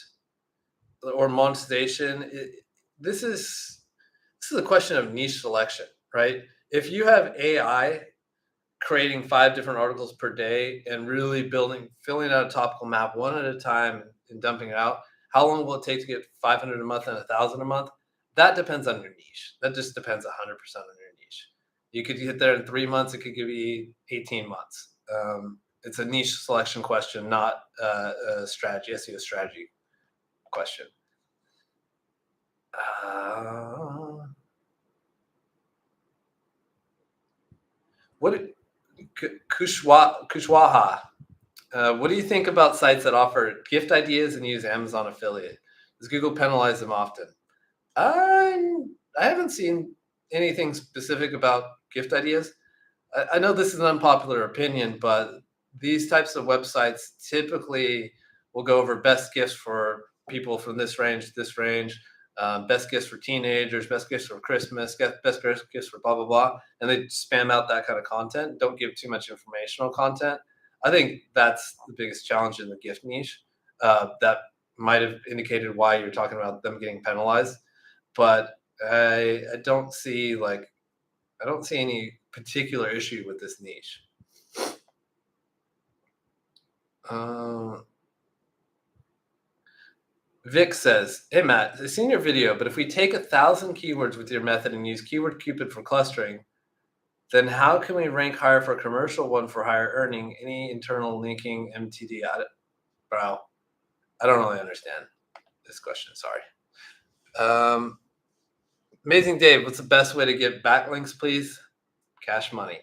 or monetization. This is a question of niche selection, right? If you have AI creating 5 different articles per day and really filling out a topical map one at a time and dumping it out, how long will it take to get 500 a month and 1,000 a month? That depends on your niche. That just depends 100% on your niche. You could get there in 3 months. It could give you 18 months. It's a niche selection question, not a strategy, SEO strategy question. Kushwaha. What do you think about sites that offer gift ideas and use Amazon affiliate? Does Google penalize them often? I haven't seen anything specific about gift ideas. I know this is an unpopular opinion, but these types of websites typically will go over best gifts for people from this range, best gifts for teenagers, best gifts for Christmas, best gifts for blah blah blah, and they spam out that kind of content. Don't give too much informational content. I think that's the biggest challenge in the gift niche. That might have indicated why you're talking about them getting penalized, but I don't see any particular issue with this niche. Vic says, "Hey Matt, I've seen your video, but if we take 1,000 keywords with your method and use Keyword Cupid for clustering, then how can we rank higher for a commercial one for higher earning? Any internal linking MTD?" Bro, I don't really understand this question. Sorry. Amazing Dave, what's the best way to get backlinks, please? Cash money.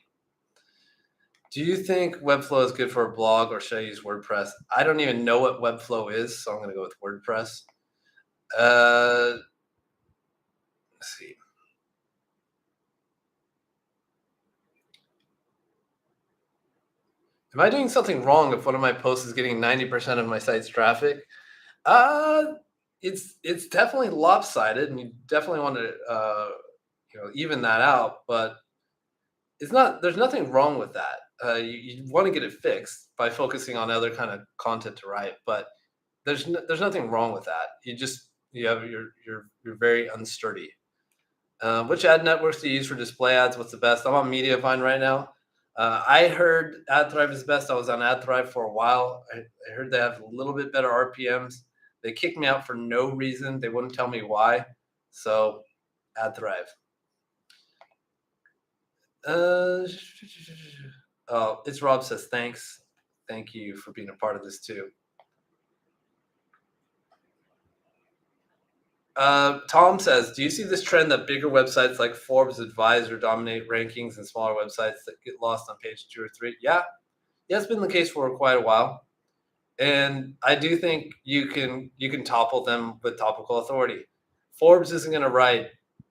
Do you think Webflow is good for a blog, or should I use WordPress? I don't even know what Webflow is, so I'm going to go with WordPress. Let's see. Am I doing something wrong if one of my posts is getting 90% of my site's traffic? It's definitely lopsided, and you definitely want to even that out. But it's not. There's nothing wrong with that. You want to get it fixed by focusing on other kind of content to write, but there's nothing wrong with that. You're very unsturdy. Which ad networks do you use for display ads? What's the best? I'm on Mediavine right now. I heard AdThrive is best. I was on AdThrive for a while. I heard they have a little bit better RPMs. They kicked me out for no reason. They wouldn't tell me why. So AdThrive. Oh, it's Rob says thanks. Thank you for being a part of this too. Tom says, do you see this trend that bigger websites like Forbes Advisor dominate rankings and smaller websites that get lost on page 2 or 3? Yeah, it's been the case for quite a while. And I do think you can topple them with topical authority. Forbes isn't going to write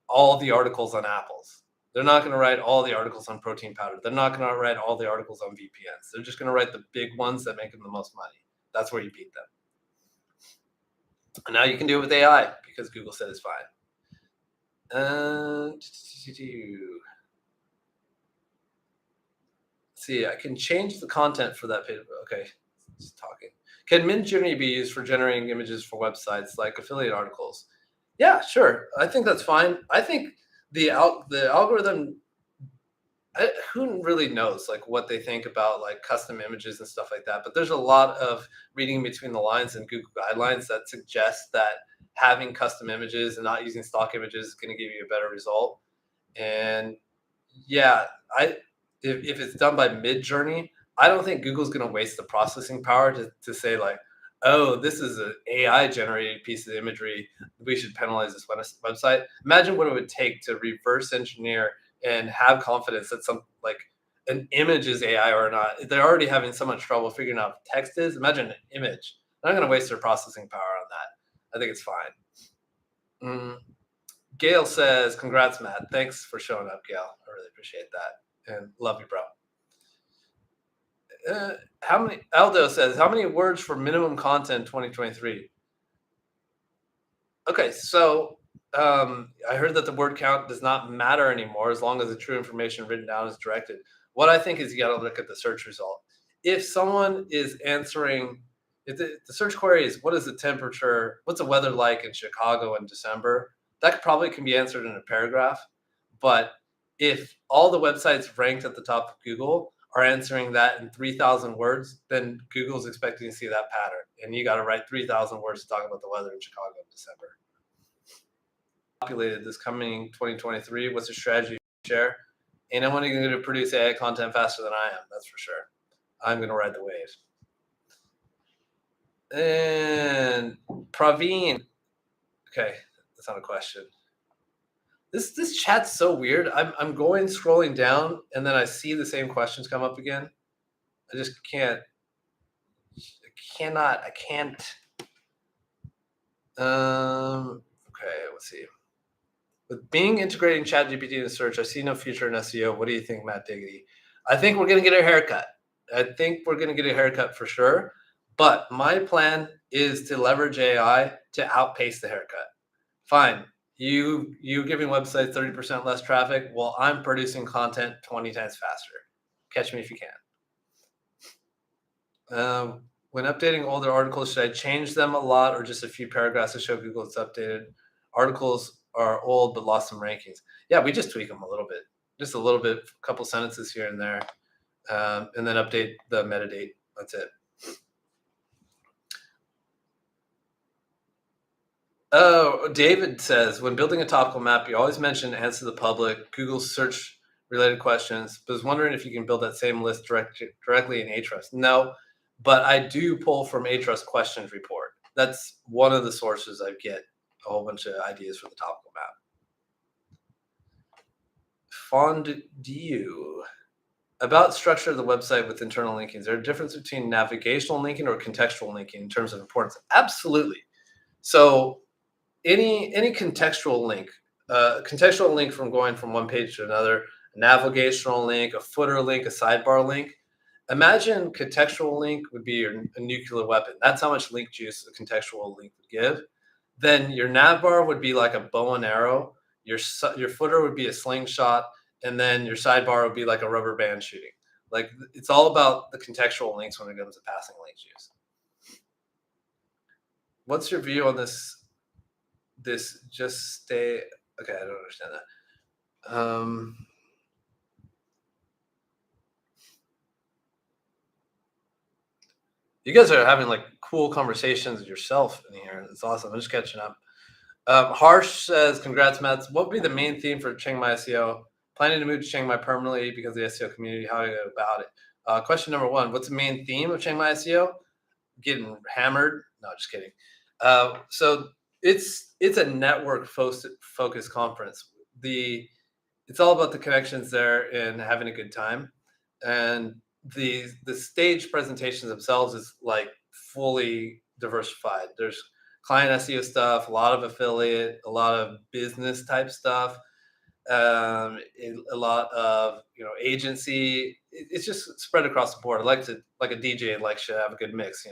all the articles on apples. They're not going to write all the articles on protein powder. They're not going to write all the articles on VPNs. They're just going to write the big ones that make them the most money. That's where you beat them. And now you can do it with AI because Google said it's fine. See, I can change the content for that page. Okay, just talking. Can Midjourney be used for generating images for websites like affiliate articles? Yeah, sure. I think that's fine. I think the algorithm, who really knows like what they think about like custom images and stuff like that. But there's a lot of reading between the lines in Google guidelines that suggest that having custom images and not using stock images is going to give you a better result. And yeah, if it's done by Midjourney, I don't think Google's going to waste the processing power to say like, oh, this is an AI generated piece of imagery. We should penalize this website. Imagine what it would take to reverse engineer and have confidence that some like an image is AI or not. They're already having so much trouble figuring out what text is. Imagine an image. They're not going to waste their processing power on that. I think it's fine. Gail says, congrats, Matt. Thanks for showing up, Gail. I really appreciate that. And love you, bro. Aldo says, how many words for minimum content 2023? Okay, so I heard that the word count does not matter anymore as long as the true information written down is directed. What I think is you got to look at the search result. If someone is answering, if the search query is, what is the temperature, what's the weather like in Chicago in December, that probably can be answered in a paragraph. But if all the websites ranked at the top of Google are answering that in 3,000 words, then Google's expecting to see that pattern. And you got to write 3,000 words to talk about the weather in Chicago in December. Populated this coming 2023. What's your strategy to share? And I want to produce AI content faster than I am. That's for sure. I'm gonna ride the wave. And Praveen. Okay, that's not a question. This chat's so weird. I'm going scrolling down, and then I see the same questions come up again. I just can't. I can't. Okay, let's see. With Bing integrating ChatGPT into search, I see no future in SEO. What do you think, Matt Diggity? I think we're going to get a haircut. I think we're going to get a haircut for sure. But my plan is to leverage AI to outpace the haircut. Fine. You giving websites 30% less traffic. Well, I'm producing content 20 times faster. Catch me if you can. When updating older articles, should I change them a lot or just a few paragraphs to show Google it's updated? Articles are old but lost some rankings. Yeah, we just tweak them a little bit, just a little bit, a couple sentences here and there, and then update the metadata. That's it. Oh, David says, when building a topical map, you always mention answer the public, Google search related questions, but I was wondering if you can build that same list directly in Ahrefs. No, but I do pull from Ahrefs questions report. That's one of the sources I get a whole bunch of ideas for the topical map. Fondue. About structure of the website with internal linking, is there a difference between navigational linking or contextual linking in terms of importance? Absolutely. So any contextual link, contextual link from going from one page to another, a navigational link, a footer link, a sidebar link. Imagine contextual link would be a nuclear weapon. That's how much link juice a contextual link would give. Then your nav bar would be like a bow and arrow. Your footer would be a slingshot, and then your sidebar would be like a rubber band shooting. Like it's all about the contextual links when it comes to passing link juice. What's your view on this? This just stay. Okay, I don't understand that. You guys are having like cool conversations yourself in here. It's awesome. I'm just catching up. Harsh says, "Congrats, Matt. What would be the main theme for Chiang Mai SEO? Planning to move to Chiang Mai permanently because of the SEO community. How do you go about it?" Question number one: what's the main theme of Chiang Mai SEO? Getting hammered? No, just kidding. So it's a network focused conference. It's all about the connections there and having a good time, and the stage presentations themselves is like fully diversified. There's client SEO stuff, a lot of affiliate, a lot of business type stuff, a lot of agency. It's just spread across the board. I like to like a DJ should have a good mix.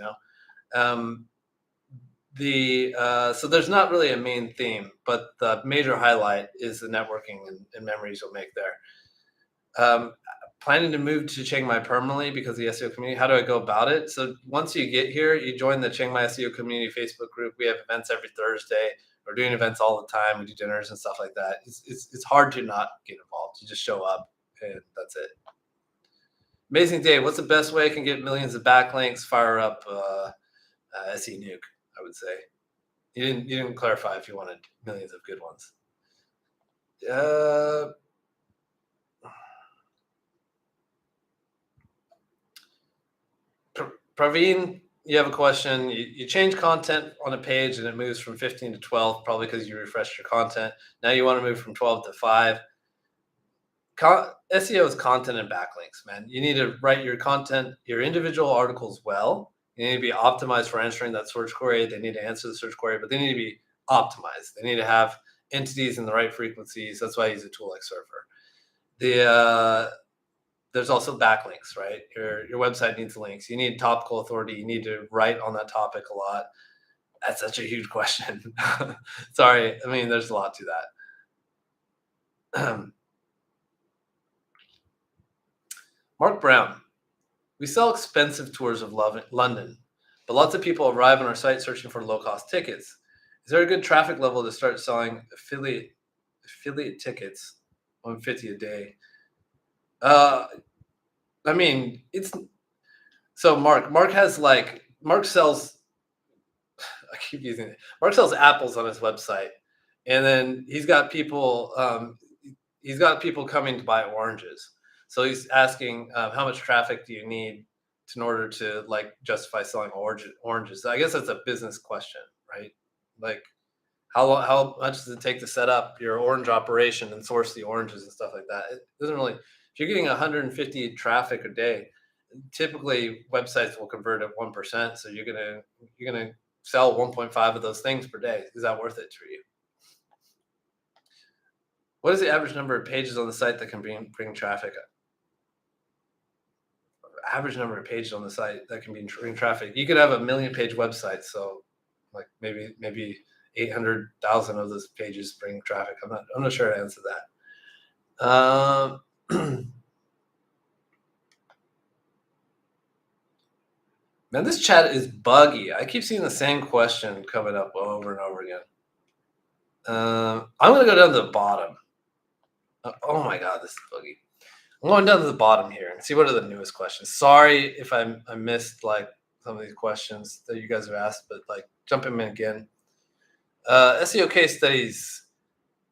Um, so there's not really a main theme, but the major highlight is the networking and memories you'll make there. Planning to move to Chiang Mai permanently because of the SEO community. How do I go about it? So once you get here, you join the Chiang Mai SEO community Facebook group. We have events every Thursday. We're doing events all the time. We do dinners and stuff like that. It's hard to not get involved. You just show up and that's it. Amazing day. What's the best way I can get millions of backlinks? Fire up SE Nuke, I would say. You didn't clarify if you wanted millions of good ones. Praveen, you have a question. You change content on a page and it moves from 15 to 12, probably because you refreshed your content. Now you want to move from 12 to 5. SEO is content and backlinks, man. You need to write your content, your individual articles well. They need to be optimized for answering that search query. They need to answer the search query, but they need to be optimized. They need to have entities in the right frequencies. That's why I use a tool like Surfer. There's also backlinks, right? Your website needs links. You need topical authority. You need to write on that topic a lot. That's such a huge question. Sorry. I mean, there's a lot to that. Mark Brown. We sell expensive tours of London, but lots of people arrive on our site searching for low-cost tickets. Is there a good traffic level to start selling affiliate tickets, 150 a day? I mean, it's so Mark sells. I keep using it. Mark sells apples on his website, and then he's got people coming to buy oranges. So he's asking, how much traffic do you need in order to like justify selling oranges? I guess that's a business question, right? Like how much does it take to set up your orange operation and source the oranges and stuff like that? It doesn't really. If you're getting 150 traffic a day, typically websites will convert at 1%. So you're gonna sell 1.5 of those things per day. Is that worth it for you? What is the average number of pages on the site that can bring traffic? Average number of pages on the site that can bring traffic. You could have a million page website, so like maybe 800,000 of those pages bring traffic. I'm not sure how to answer that. Man, this chat is buggy. I keep seeing the same question coming up over and over again. I'm gonna go down to the bottom. Oh my god, this is buggy. I'm going down to the bottom here and see what are the newest questions. Sorry if I missed like some of these questions that you guys have asked, but like jump in again. SEO case studies.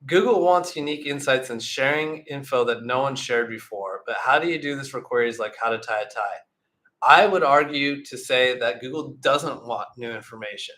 Google wants unique insights and sharing info that no one shared before, but how do you do this for queries like how to tie a tie? I would argue to say that Google doesn't want new information.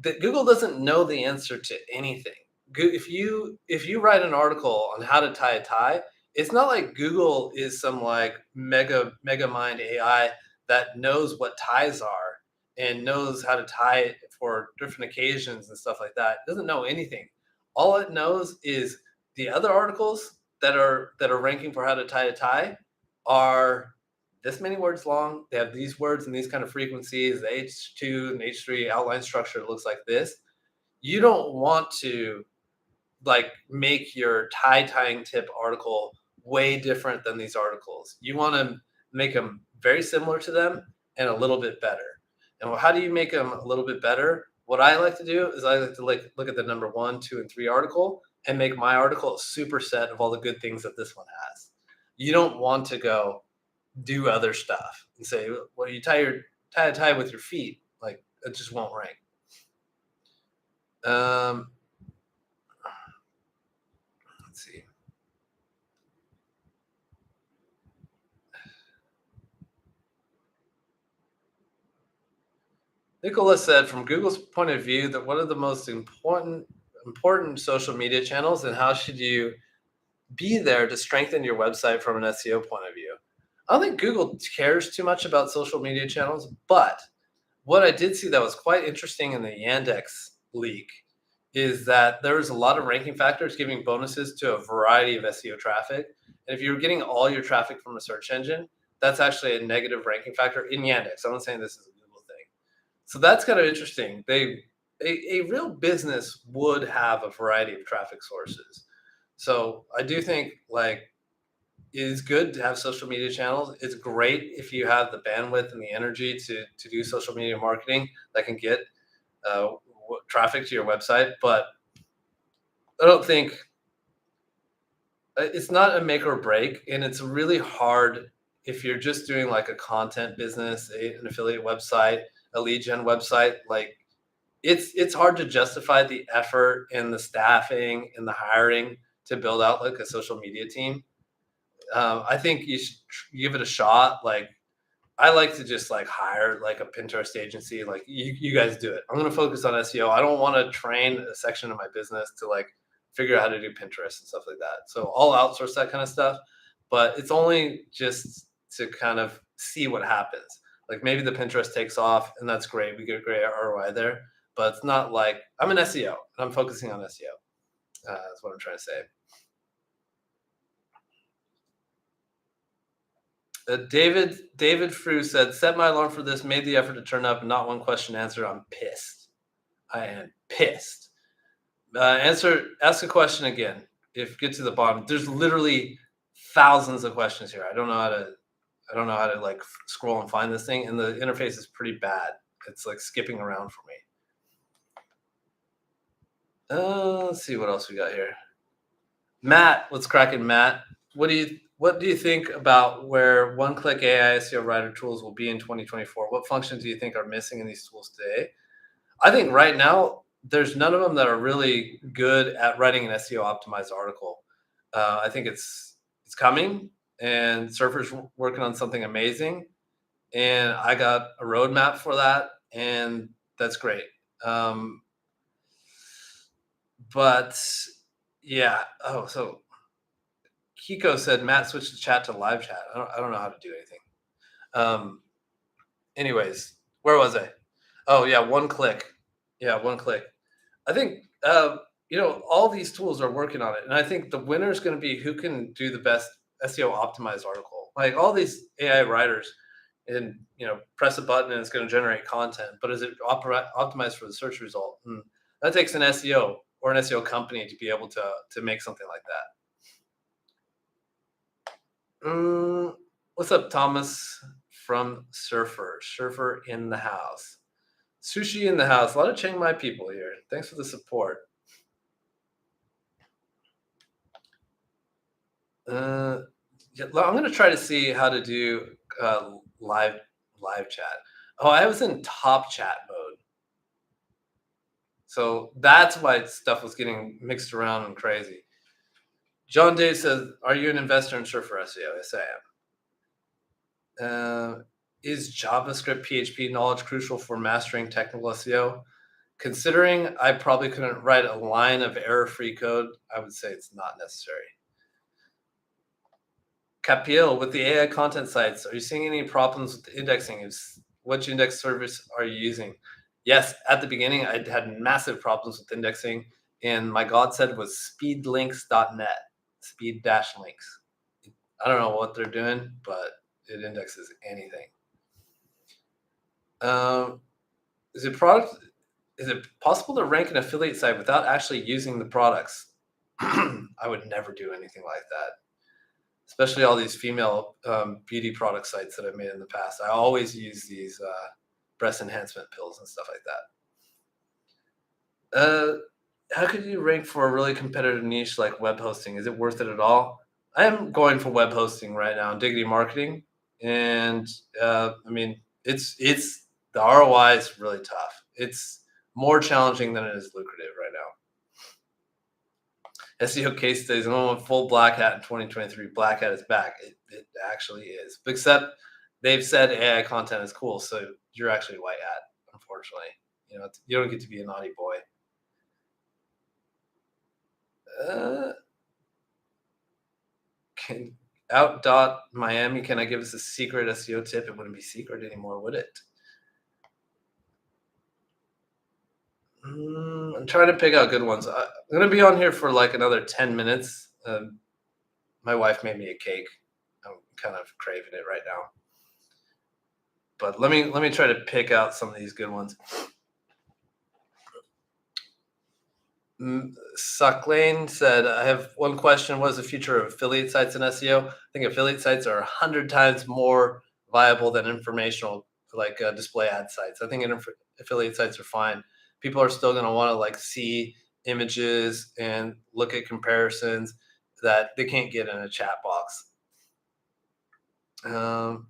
That Google doesn't know the answer to anything. If you write an article on how to tie a tie, it's not like Google is some like mega mind AI that knows what ties are and knows how to tie it for different occasions and stuff like that. It doesn't know anything. All it knows is the other articles that are ranking for how to tie a tie are this many words long. They have these words and these kind of frequencies. The H2 and H3 outline structure looks like this. You don't want to like make your tying tip article way different than these articles. You want to make them very similar to them and a little bit better. And how do you make them a little bit better? What I like to do is I like to like look at the number 1, 2, and 3 article and make my article a superset of all the good things that this one has. You don't want to go do other stuff and say, well, you tie a tie with your feet, like it just won't rank. Let's see. Nicholas said, from Google's point of view, that what are the most important social media channels, and how should you be there to strengthen your website from an SEO point of view? I don't think Google cares too much about social media channels, but what I did see that was quite interesting in the Yandex leak is that there was a lot of ranking factors giving bonuses to a variety of SEO traffic. And if you're getting all your traffic from a search engine, that's actually a negative ranking factor in Yandex. I'm not saying this is a Google thing. So that's kind of interesting. A real business would have a variety of traffic sources. So I do think like it is good to have social media channels. It's great if you have the bandwidth and the energy to do social media marketing that can get traffic to your website. But I don't think it's not a make or break, and it's really hard if you're just doing like a content business, an affiliate website, a lead gen website. Like it's hard to justify the effort and the staffing and the hiring to build out like a social media team. I think you should give it a shot. Like I like to just like hire like a Pinterest agency. Like you guys do it. I'm gonna focus on SEO. I don't want to train a section of my business to like figure out how to do Pinterest and stuff like that. So I'll outsource that kind of stuff. But it's only just to kind of see what happens. Like maybe the Pinterest takes off and that's great. We get a great ROI there. But it's not like I'm an SEO and I'm focusing on SEO. That's what I'm trying to say. David Frew said, set my alarm for this, made the effort to turn up, and not one question answered. I'm pissed. I am pissed. Ask a question again. If get to the bottom, there's literally thousands of questions here. I don't know how to like scroll and find this thing, and the interface is pretty bad. It's like skipping around for me. Let's see what else we got here. Matt, what's cracking, Matt? What do you think about where one-click AI SEO writer tools will be in 2024? What functions do you think are missing in these tools today? I think right now there's none of them that are really good at writing an SEO optimized article. I think it's coming, and Surfer's working on something amazing. and I got a roadmap for that, and that's great. Um, but yeah. Oh, so Kiko said Matt switched the chat to live chat. I don't know how to do anything. Um, anyways, where was I? Oh yeah, one click. Yeah, one click. I think all these tools are working on it, and I think the winner is going to be who can do the best SEO optimized article. Like all these AI writers, and press a button and it's going to generate content, but is it optimized for the search result? And that takes an SEO or an SEO company to be able to make something like that. What's up, Thomas from Surfer in the house? Sushi in the house. A lot of Chiang Mai people here. Thanks for the support. Yeah, I'm gonna try to see how to do live chat. Oh, I was in top chat mode, so that's why stuff was getting mixed around and crazy. John Day says, "Are you an investor in Surfer SEO?" Yes, I am. Is JavaScript PHP knowledge crucial for mastering technical SEO? Considering I probably couldn't write a line of error-free code, I would say it's not necessary. Capiel, with the AI content sites, are you seeing any problems with the indexing? Which index service are you using? Yes, at the beginning, I had massive problems with indexing, and my godsend was speedlinks.net, speed dash links. I don't know what they're doing, but it indexes anything. Um, is it product? Is it possible to rank an affiliate site without actually using the products? I would never do anything like that, especially all these female beauty product sites that I've made in the past. I always use these breast enhancement pills and stuff like that. How could you rank for a really competitive niche like web hosting? Is it worth it at all? I am going for web hosting right now, Diggity Marketing, and I mean it's the ROI is really tough. It's more challenging than it is lucrative right now. SEO case studies. I went full black hat in 2023. Black hat is back. It actually is. Except they've said AI content is cool, so you're actually white hat. Unfortunately, you don't get to be a naughty boy. Can out dot Miami? Can I give us a secret SEO tip? It wouldn't be secret anymore, would it? I'm trying to pick out good ones. I'm gonna be on here for like another 10 minutes. My wife made me a cake. I'm kind of craving it right now. But let me try to pick out some of these good ones. Sucklane said, "I have one question. What is the future of affiliate sites in SEO? I think affiliate sites are 100 times more viable than informational, like display ad sites. I think affiliate sites are fine. People are still going to want to like see images and look at comparisons that they can't get in a chat box." Um,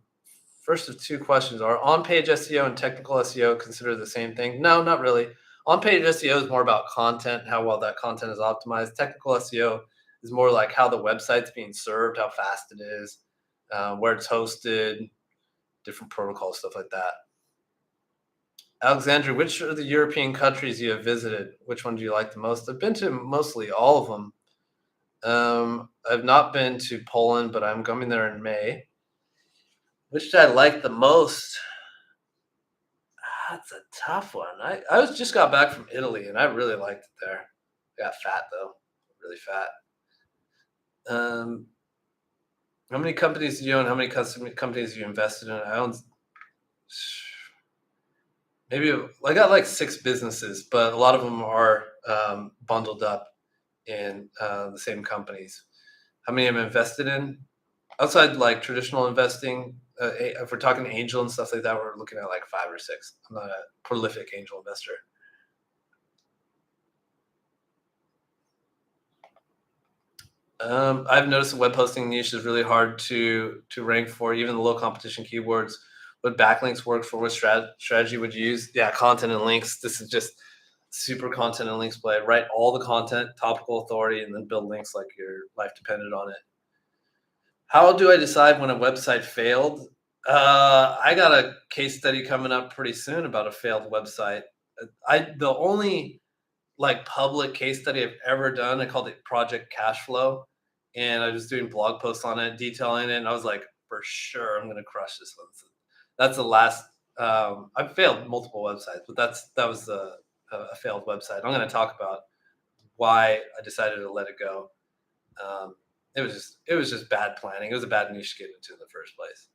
First of two questions: are on-page SEO and technical SEO considered the same thing? No, not really. On-page SEO is more about content, how well that content is optimized. Technical SEO is more like how the website's being served, how fast it is, where it's hosted, different protocols, stuff like that. Alexandra, which are the European countries you have visited? Which one do you like the most? I've been to mostly all of them. I've not been to Poland, but I'm coming there in May. Which did I like the most? That's a tough one. I was just got back from Italy and I really liked it there. I got fat though, really fat. Um, how many companies do you own? How many custom companies do you invested in? I own maybe I got like 6 businesses, but a lot of them are bundled up in the same companies. How many I'm invested in? Outside like traditional investing, if we're talking angel and stuff like that, we're looking at like 5 or 6. I'm not a prolific angel investor. I've noticed the web hosting niche is really hard to rank for, even the low competition keywords. Would backlinks work for? What strategy would you use? Yeah, content and links. This is just super content and links play. Write all the content, topical authority, and then build links like your life depended on it. How do I decide when a website failed? I got a case study coming up pretty soon about a failed website. The only like public case study I've ever done, I called it Project Cashflow, and I was doing blog posts on it, detailing it, and I was like, for sure, I'm going to crush this one. So that's the last. I've failed multiple websites, but that was a failed website. I'm going to talk about why I decided to let it go. Um, it was just bad planning. It was a bad niche to get into in the first place.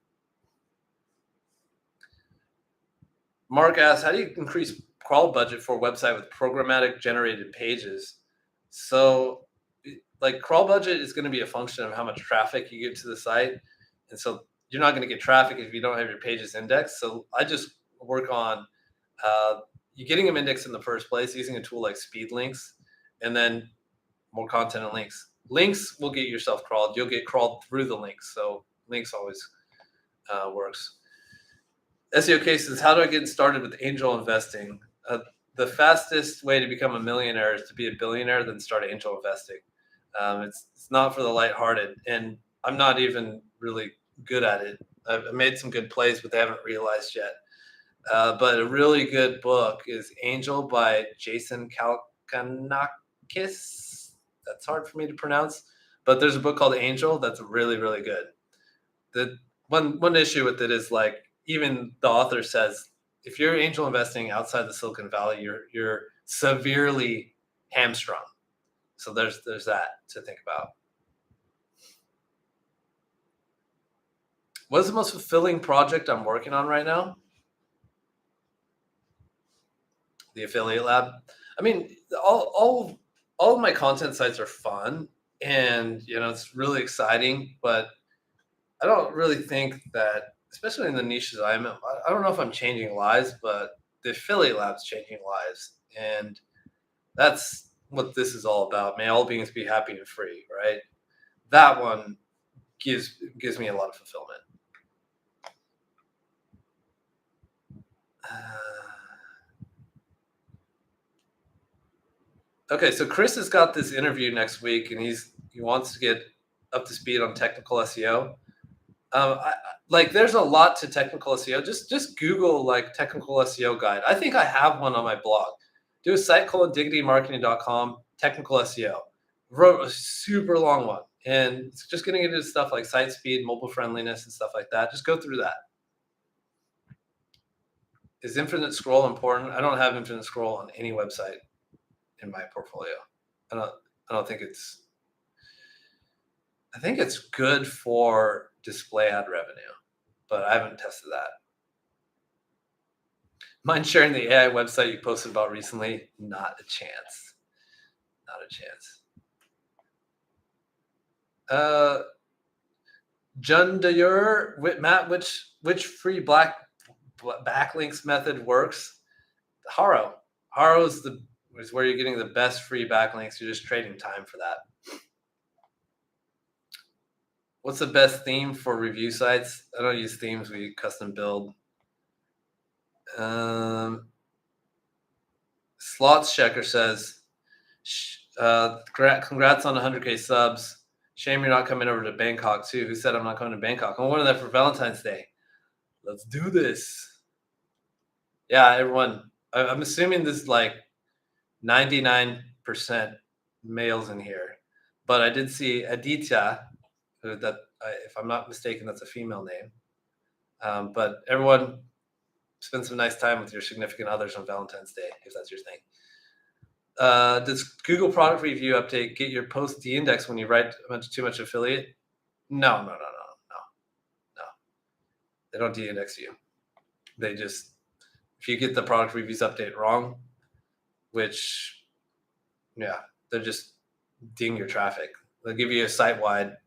Mark asks, how do you increase crawl budget for a website with programmatic generated pages? So, like, crawl budget is going to be a function of how much traffic you get to the site. And so you're not going to get traffic if you don't have your pages indexed. So I just work on you getting them indexed in the first place using a tool like speed links, and then more content and links. Links will get yourself crawled. You'll get crawled through the links. So links always works. SEO cases, how do I get started with angel investing? The fastest way to become a millionaire is to be a billionaire, then start angel investing. It's not for the lighthearted, and I'm not even really good at it. I've made some good plays, but they haven't realized yet. But a really good book is Angel by Jason Kalkanakis. That's hard for me to pronounce, but there's a book called Angel that's really, really good. The one issue with it is, like, even the author says, if you're angel investing outside the Silicon Valley, you're severely hamstrung. So there's that to think about. What is the most fulfilling project I'm working on right now? The affiliate lab. I mean, all of my content sites are fun, and it's really exciting, but I don't really think that, especially in the niches I'm in, I don't know if I'm changing lives, but the affiliate lab's changing lives, and that's what this is all about. May all beings be happy and free, right? That one gives me a lot of fulfillment. Okay, so Chris has got this interview next week, and he wants to get up to speed on technical SEO. There's a lot to technical SEO. Just Google like technical SEO guide. I think I have one on my blog. Do a site called diggitymarketing.com, technical SEO. Wrote a super long one, and it's just getting into stuff like site speed, mobile friendliness, and stuff like that. Just go through that. Is infinite scroll important? I don't have infinite scroll on any website in my portfolio. I don't think it's. I think it's good for display ad revenue, but I haven't tested that. Mind sharing the AI website you posted about recently? Not a chance. Not a chance. Jundayur, Matt, which free backlinks method works? Haro. Haro is where you're getting the best free backlinks. You're just trading time for that. What's the best theme for review sites? I don't use themes. We custom build. Slots Checker says, congrats on 100K subs. Shame you're not coming over to Bangkok too. Who said I'm not coming to Bangkok? I'm going there for Valentine's Day. Let's do this. Yeah, everyone. I'm assuming this is like 99% males in here, but I did see Aditya, if I'm not mistaken, that's a female name. But everyone, spend some nice time with your significant others on Valentine's Day, if that's your thing. Does Google product review update get your post de-indexed when you write too much affiliate? No. They don't de-index you. They just, if you get the product reviews update wrong, which, yeah, they're just ding your traffic. They'll give you a site-wide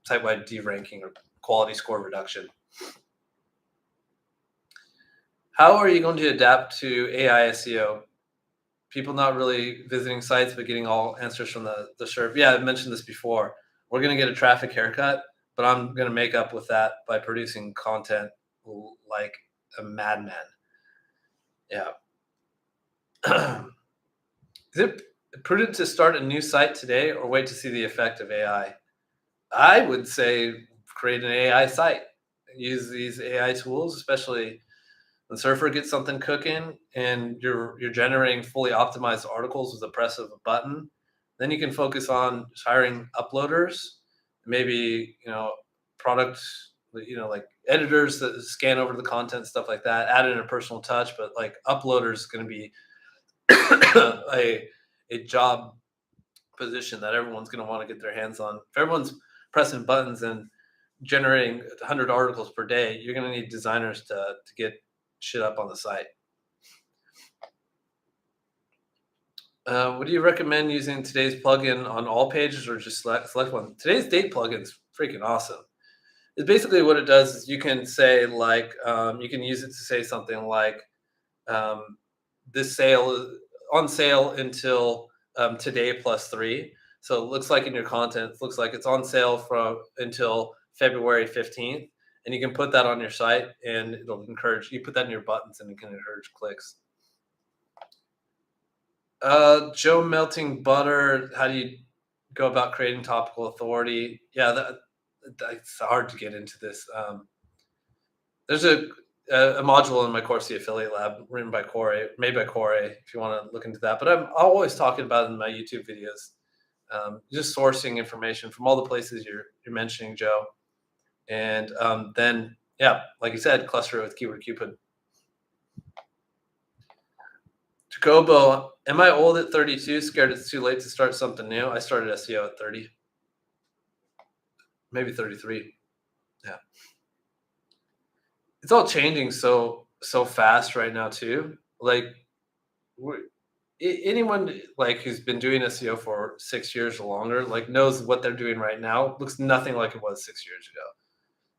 deranking or quality score reduction. How are you going to adapt to AI SEO? People not really visiting sites, but getting all answers from the SERP. Yeah, I mentioned this before. We're going to get a traffic haircut, but I'm going to make up with that by producing content like a madman. Yeah. Is it prudent to start a new site today or wait to see the effect of AI? I would say create an AI site. use these AI tools, especially when Surfer gets something cooking and you're generating fully optimized articles with the press of a button. Then you can focus on just hiring uploaders, maybe product, like editors that scan over the content, stuff like that. Add in a personal touch, but like uploaders is going to be a job position that everyone's going to want to get their hands on. If everyone's pressing buttons and generating 100 articles per day, you're going to need designers to get shit up on the site. Would you recommend using today's plugin on all pages or just select one? Today's date plugin is freaking awesome. It's basically what it does is you can say like you can use it to say something like um, this sale is on sale until today plus 3. So it looks like in your content, it looks like it's on sale from until February 15th. And you can put that on your site and it'll encourage you put that in your buttons and it can encourage clicks. Joe melting butter. How do you go about creating topical authority? Yeah, that's hard to get into this. There's a module in my course, the Affiliate Lab, written by Corey, made by Corey, if you want to look into that. But I'm always talking about it in my YouTube videos, just sourcing information from all the places you're mentioning, Joe, and then yeah, like you said, cluster it with Keyword Cupid. Jacobo, am I old at 32? Scared it's too late to start something new? I started SEO at 30, maybe 33. Yeah, it's all changing so fast right now too. Like anyone like who's been doing SEO for 6 years or longer, like knows what they're doing right now looks nothing like it was 6 years ago.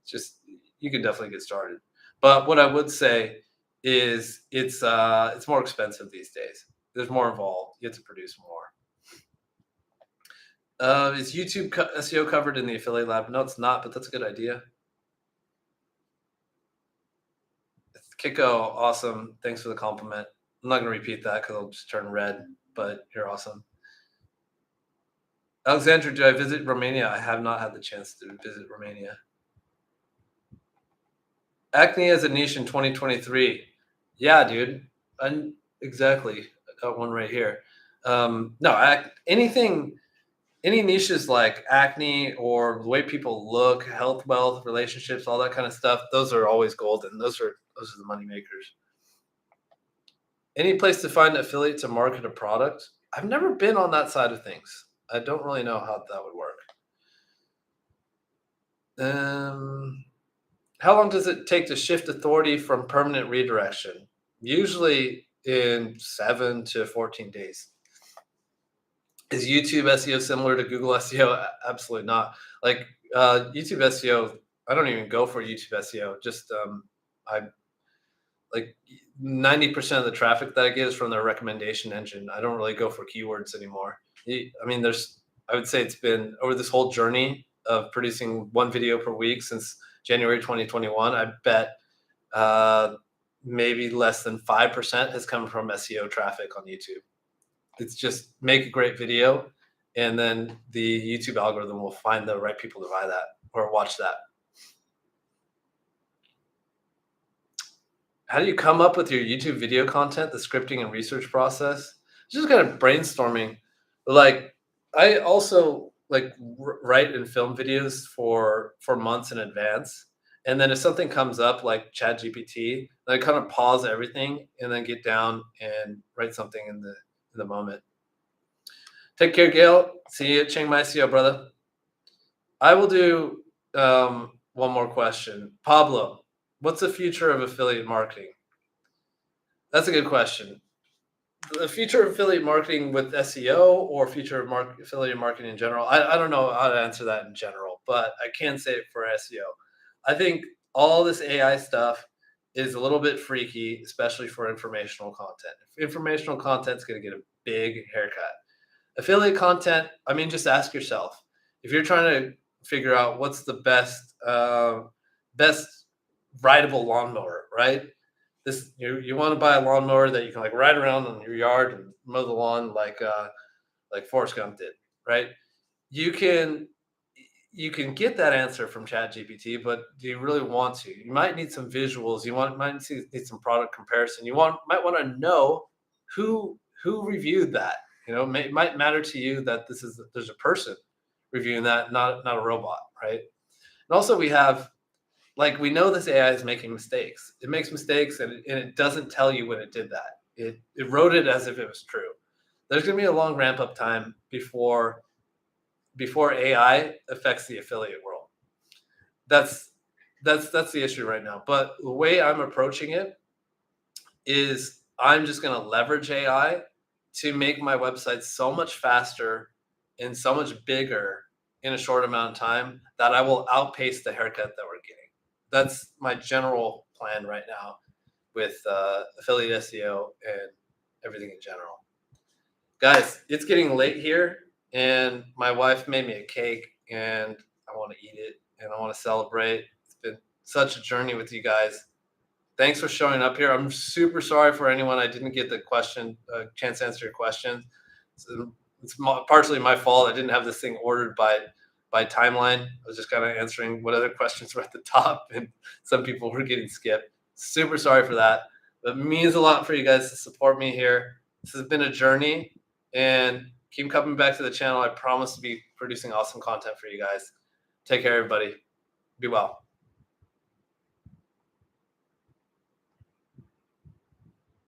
It's just you can definitely get started. But what I would say is it's more expensive these days. There's more involved. You have to produce more. Is YouTube SEO covered in the Affiliate Lab? No, it's not, but that's a good idea. Kiko, awesome. Thanks for the compliment. I'm not going to repeat that because I'll just turn red, but you're awesome. Alexandra, did I visit Romania? I have not had the chance to visit Romania. Acne as a niche in 2023. Yeah, dude. Exactly. I got one right here. No, anything, any niches like acne or the way people look, health, wealth, relationships, all that kind of stuff, those are always golden. Those are the money makers. Any place to find affiliate to market a product? I've never been on that side of things. I don't really know how that would work. How long does it take to shift authority from permanent redirection? Usually in 7 to 14 days. Is YouTube SEO similar to Google SEO? Absolutely not. Like YouTube SEO, I don't even go for YouTube SEO. Just I like 90% of the traffic that I get is from their recommendation engine. I don't really go for keywords anymore. I mean, I would say it's been over this whole journey of producing one video per week since January 2021. I bet maybe less than 5% has come from SEO traffic on YouTube. It's just make a great video, and then the YouTube algorithm will find the right people to buy that or watch that. How do you come up with your YouTube video content, the scripting and research process? Just kind of brainstorming. Like I also like write and film videos for months in advance. And then if something comes up like Chat GPT, I kind of pause everything and then get down and write something in the moment. Take care, Gail. See you at Chiang Mai SEO, brother. I will do one more question. Pablo, what's the future of affiliate marketing? That's a good question. The future of affiliate marketing with SEO or future of affiliate marketing in general? I don't know how to answer that in general, but I can say it for SEO. I think all this AI stuff is a little bit freaky, especially for informational content. If informational content is going to get a big haircut. Affiliate content, I mean, just ask yourself if you're trying to figure out what's the best rideable lawnmower, right? This you want to buy a lawnmower that you can like ride around in your yard and mow the lawn like Forrest Gump did, right? You can you can get that answer from ChatGPT, but do you really want to? You might need some visuals. Need some product comparison. Might want to know who reviewed that. It might matter to you that there's a person reviewing that, not a robot, right? And also we know this AI is making mistakes. It makes mistakes, and it doesn't tell you when it did that. It wrote it as if it was true. There's going to be a long ramp up time before AI affects the affiliate world. That's that's the issue right now. But the way I'm approaching it is I'm just going to leverage AI to make my website so much faster and so much bigger in a short amount of time that I will outpace the haircut that we're getting. That's my general plan right now with affiliate SEO and everything in general. Guys, it's getting late here, and my wife made me a cake, and I want to eat it, and I want to celebrate. It's been such a journey with you guys. Thanks for showing up here. I'm super sorry for anyone I didn't get the chance to answer your question. It's partially my fault. I didn't have this thing ordered by timeline. I was just kind of answering what other questions were at the top, and some people were getting skipped. Super sorry for that. But it means a lot for you guys to support me here. This has been a journey, and keep coming back to the channel. I promise to be producing awesome content for you guys. Take care, everybody. Be well.